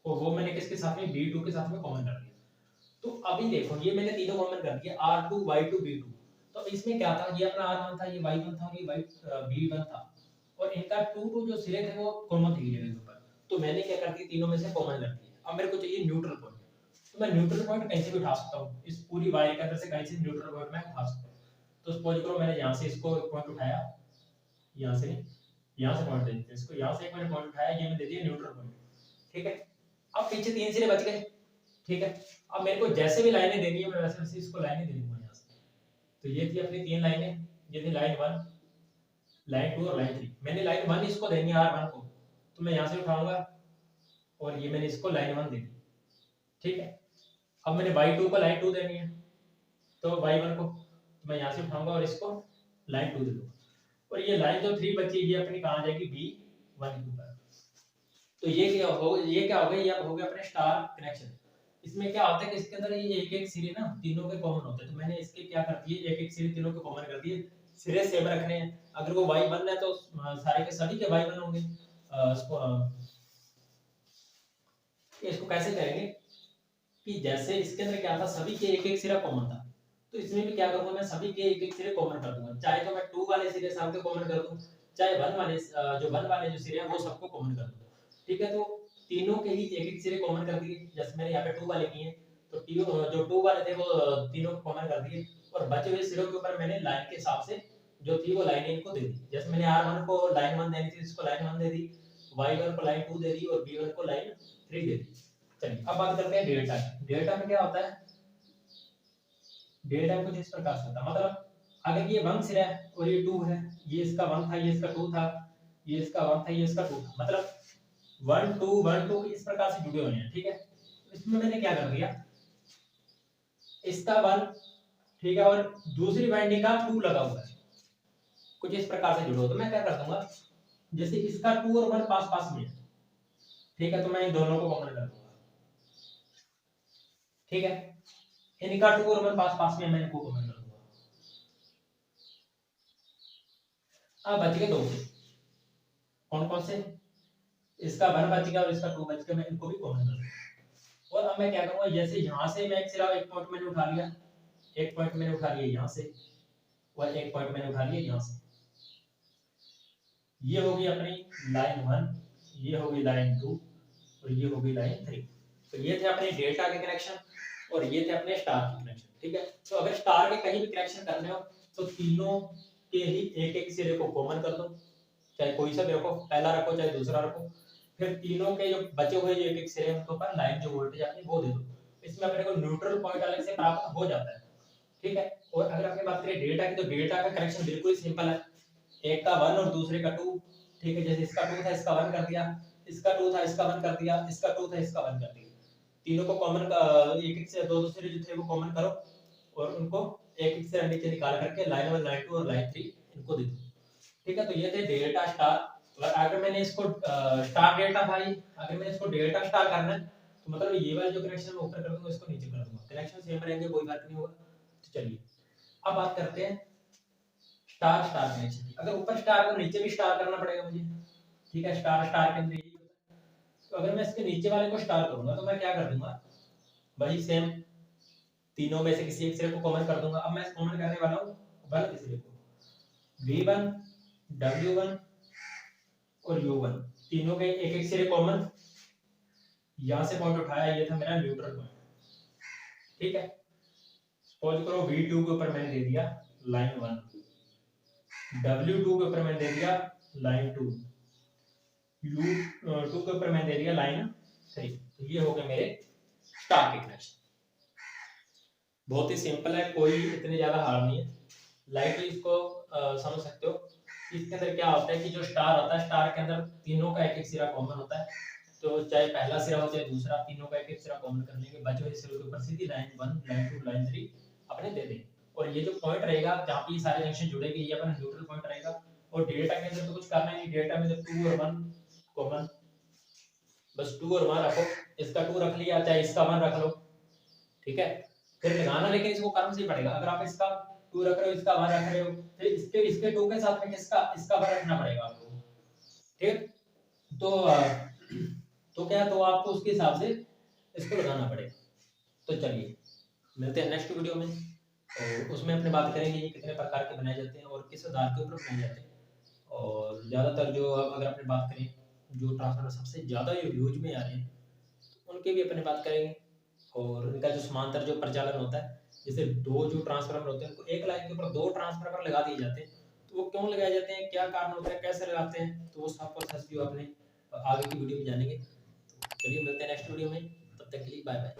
और वो मैंने किसके साथ में b2 के साथ में कॉमन कर दिया। तो अभी देखो ये मैंने तीनों कॉमन कर दिए r2 y2 b2, तो इसमें क्या था, ये अपना r1 था, ये y1 था और ये b1 था, और इनका 2 जो सिरे थे वो कॉमन थे ये जगह पर, तो मैंने क्या कर दिया तीनों में से कॉमन कर दिया। अब मेरे को चाहिए न्यूट्रल पॉइंट, तो मैं न्यूट्रल पॉइंट कहीं से भी उठा सकता हूं, इस पूरी y के अंदर से कहीं से न्यूट्रल पॉइंट मैं उठा सकता हूं। तो सपोज करो मैंने यहां से इसको एक पॉइंट उठाया, यहां से पॉइंट दे देते हैं इसको, यहां से एक मैंने पॉइंट उठाया, ये मैं दे दिया न्यूट्रल पॉइंट, ठीक है। अब पीछे तीन सिरे बच गए, ठीक है। अब मेरे को जैसे भी लाइनें देनी है मैं वैसे वैसे इसको लाइनें दे दूंगा यहां से। तो ये थी अपनी तीन लाइनें, ये थी लाइन 1, लाइन 2 और लाइन 3। मैंने लाइन 1 इसको देनी है r1 को, तो मैं यहां से उठाऊंगा और ये मैंने इसको लाइन 1 दे दी, ठीक है। अब मैंने y2 को लाइन 2 देनी है, तो y1 को तो मैं यहां से उठाऊंगा और इसको लाइन 2 दे दूंगा, और ये लाइन जो 3 बची ये अपनी कहां जाएगी b1 के ऊपर। तो ये क्या हो गया, ये अब हो गया अपने स्टार कनेक्शन। इसमें क्या होता है कि इसके अंदर ये एक एक सिरे ना तीनों के कॉमन होते हैं, तो मैंने इसके क्या कर दिए एक एक सिरे तीनों के कॉमन कर दिए, सिरे सेम रखने हैं। अगर वो y1 है तो सारे के सभी के y1 होंगे। इसको कैसे करेंगे कि जैसे इसके अंदर क्या था सभी के एक एक सिरा कॉमन था, तो इसमें भी क्या करूंगा मैं सभी के एक एक सिरे कॉमन कर दूंगा, चाहे तो मैं 2 वाले सिरे सबके कॉमन कर दूं, चाहे 1 वाले जो 1 वाले जो सिरे हैं वो सबको कॉमन कर दूं, ठीक है। तो तीनों के ही एक एक सिरे कॉमन कर दिए, जैसे मैंने यहाँ पे 2 वाले किए, तो जो 2 वाले थे वो तीनों को कॉमन कर दिए, और बचे हुए सिरों के ऊपर मैंने लाइन के हिसाब से जो थी वो लाइन इनको दे दी। जैसे मैंने r1 को लाइन 1 देनी थी, इसको लाइन 1 दे दी, y1 को लाइन 2 दे दी और b1 को लाइन 3 दे दी। चलिए अब बात करते हैं डेल्टा की। डेल्टा में क्या होता है, डेल्टा कुछ इस प्रकार से होता है, मतलब अगर ये 1 सिरा है और ये 2 है, ये इसका 1 था, ये इसका 2 था, ये इसका 1 था, ये इसका 2 था, मतलब 1 2 1 2 इस प्रकार से जुड़े हुए हैं, ठीक है। तो इसमें मैंने क्या कर दिया, इसका 1, ठीक है, और दूसरी वाइंडिंग का 2 लगा हुआ है, कुछ इस प्रकार से जुड़े हो, तो मैं क्या कर दूंगा जैसे इसका 2 और 1 पास पास में है, ठीक है, तो मैं इन दोनों को कॉमन कर दूंगा, ठीक है। इनका 2 और 1 पास पास में मैं इनको कॉमन कर दूंगा। अब बच गए दो, कौन कौन से, इसका 1 बच गया और इसका 2 बच गया, मैं इनको भी कॉमन कर दूंगा। और अब मैं क्या करूंगा, जैसे यहां से मैं एक सिरा एक पॉइंट मैंने उठा लिया, एक पॉइंट मैंने उठा लिया यहां से, और एक पॉइंट मैंने उठा लिया यहां से, ये होगी अपनी लाइन 1, ये होगी लाइन 2 और ये होगी लाइन 3। तो ये थे अपने डेल्टा के कनेक्शन और ये थे अपने स्टार के कनेक्शन, ठीक है। तो अगर स्टार के कहीं भी कनेक्शन करने हो तो तीनों के ही एक एक सिरे को कॉमन कर दो, चाहे कोई सा भी रखो, पहला रखो चाहे दूसरा रखो, फिर तीनों के जो बचे हुए एक एक सिरे उनके ऊपर लाइन जो वोल्टेज आती है वो दे दो, इसमें अपने को न्यूट्रल पॉइंट अलग से प्राप्त हो जाता है, ठीक है। और अगर अपनी बात करें डेल्टा की, तो डेल्टा का कनेक्शन बिल्कुल सिंपल है, एक का 1 और दूसरे का 2, ठीक है। जैसे इसका 2 था इसका 1 कर दिया, इसका 2 था इसका 1 कर दिया, इसका 2 था इसका 1 कर दिया, तीनों को कॉमन एक एक से दो दो सिरे जो थे वो कॉमन करो और उनको एक एक से नीचे निकाल करके लाइन 1 लाइन 2 और लाइन 3 इनको दे दो, ठीक है। तो ये थे डेल्टा स्टार। और अगर मैंने इसको स्टार डेल्टा भाई, अगर मैंने इसको डेल्टा स्टार करना है तो मतलब ये वाला जो कनेक्शन मैं ऊपर कर दूंगा इसको नीचे कर दूंगा, कनेक्शन सेम रहेंगे, कोई फर्क नहीं होगा। तो चलिए अब बात करते हैं स्टार स्टार कनेक्शन की। अगर ऊपर स्टार तो नीचे भी स्टार करना पड़ेगा मुझे, ठीक है। स्टार स्टार के अंदर यही होता है। तो अगर मैं इसके नीचे वाले को स्टार करूंगा तो मैं क्या कर दूंगा, वही सेम तीनों में से किसी एक सिरे को कॉमन कर दूंगा। अब मैं कॉमन करने वाला हूं वाले सिरे को, v1 w1 और u1, तीनों के एक एक सिरे कॉमन, यहां से पॉइंट उठाया, ये था मेरा न्यूट्रल पॉइंट, ठीक है। सपोज करो v2 के ऊपर मैंने दे दिया लाइन 1, w2 के ऊपर मैंने दे दिया लाइन 2, u2 के ऊपर मैंने दे दिया लाइन 3। तो ये हो गए मेरे स्टार के कनेक्शन, बहुत ही सिंपल है, कोई इतने ज्यादा हार्ड नहीं है, लाइटली इसको समझ सकते हो। इसके अंदर क्या होता है कि जो स्टार होता है, स्टार के अंदर तीनों का एक एक सिरा कॉमन होता है, तो चाहे पहला सिरा हो चाहे दूसरा, तीनों का एक एक सिरा कॉमन कर लेंगे, बचे हुए सिरे के ऊपर सीधी लाइन 1 लाइन 2 लाइन 3 अपने दे देंगे। और ये जो पॉइंट रहेगा जहाँ पे ये सारे जंक्शन जुड़ेंगे ये अपना न्यूट्रल पॉइंट रहेगा। और डेटा के अंदर तो कुछ करना ही नहीं, डेटा में जब 2 और 1 कॉमन, बस 2 और 1 रखो, इसका 2 रख लिया चाहे इसका 1 रख लो, ठीक है। फिर लगाना लेकिन इसको कर्म से ही पड़ेगा। अगर आप इसका 2 रख रहे हो इसका 1 रख रहे हो, फिर इसके 2 के साथ में किसका इसका 1 रखना पड़ेगा आपको, ठीक। तो तो क्या, तो आपको उसके हिसाब से इसको लगाना पड़ेगा। तो चलिए मिलते हैं नेक्स्ट वीडियो में, और उसमें अपने बात करेंगे ये कितने प्रकार के बनाए जाते हैं और किस आधार के ऊपर बनाए जाते हैं। और ज़्यादातर जो अगर अपने बात करें जो ट्रांसफार्मर सबसे ज़्यादा यूज में आ रहे हैं उनकी भी अपने बात करेंगे। और उनका जो समांतर जो प्रचालन होता है, जैसे 2 जो ट्रांसफार्मर होते हैं उनको एक लाइन के ऊपर 2 ट्रांसफार्मर लगा दिए जाते हैं, तो वो क्यों लगाए जाते हैं, क्या कारण होता है, कैसे लगाते हैं, तो वो सब प्रोसेस भी अपने आगे की वीडियो में जानेंगे। चलिए मिलते हैं नेक्स्ट वीडियो में, तब तक के लिए बाय बाय।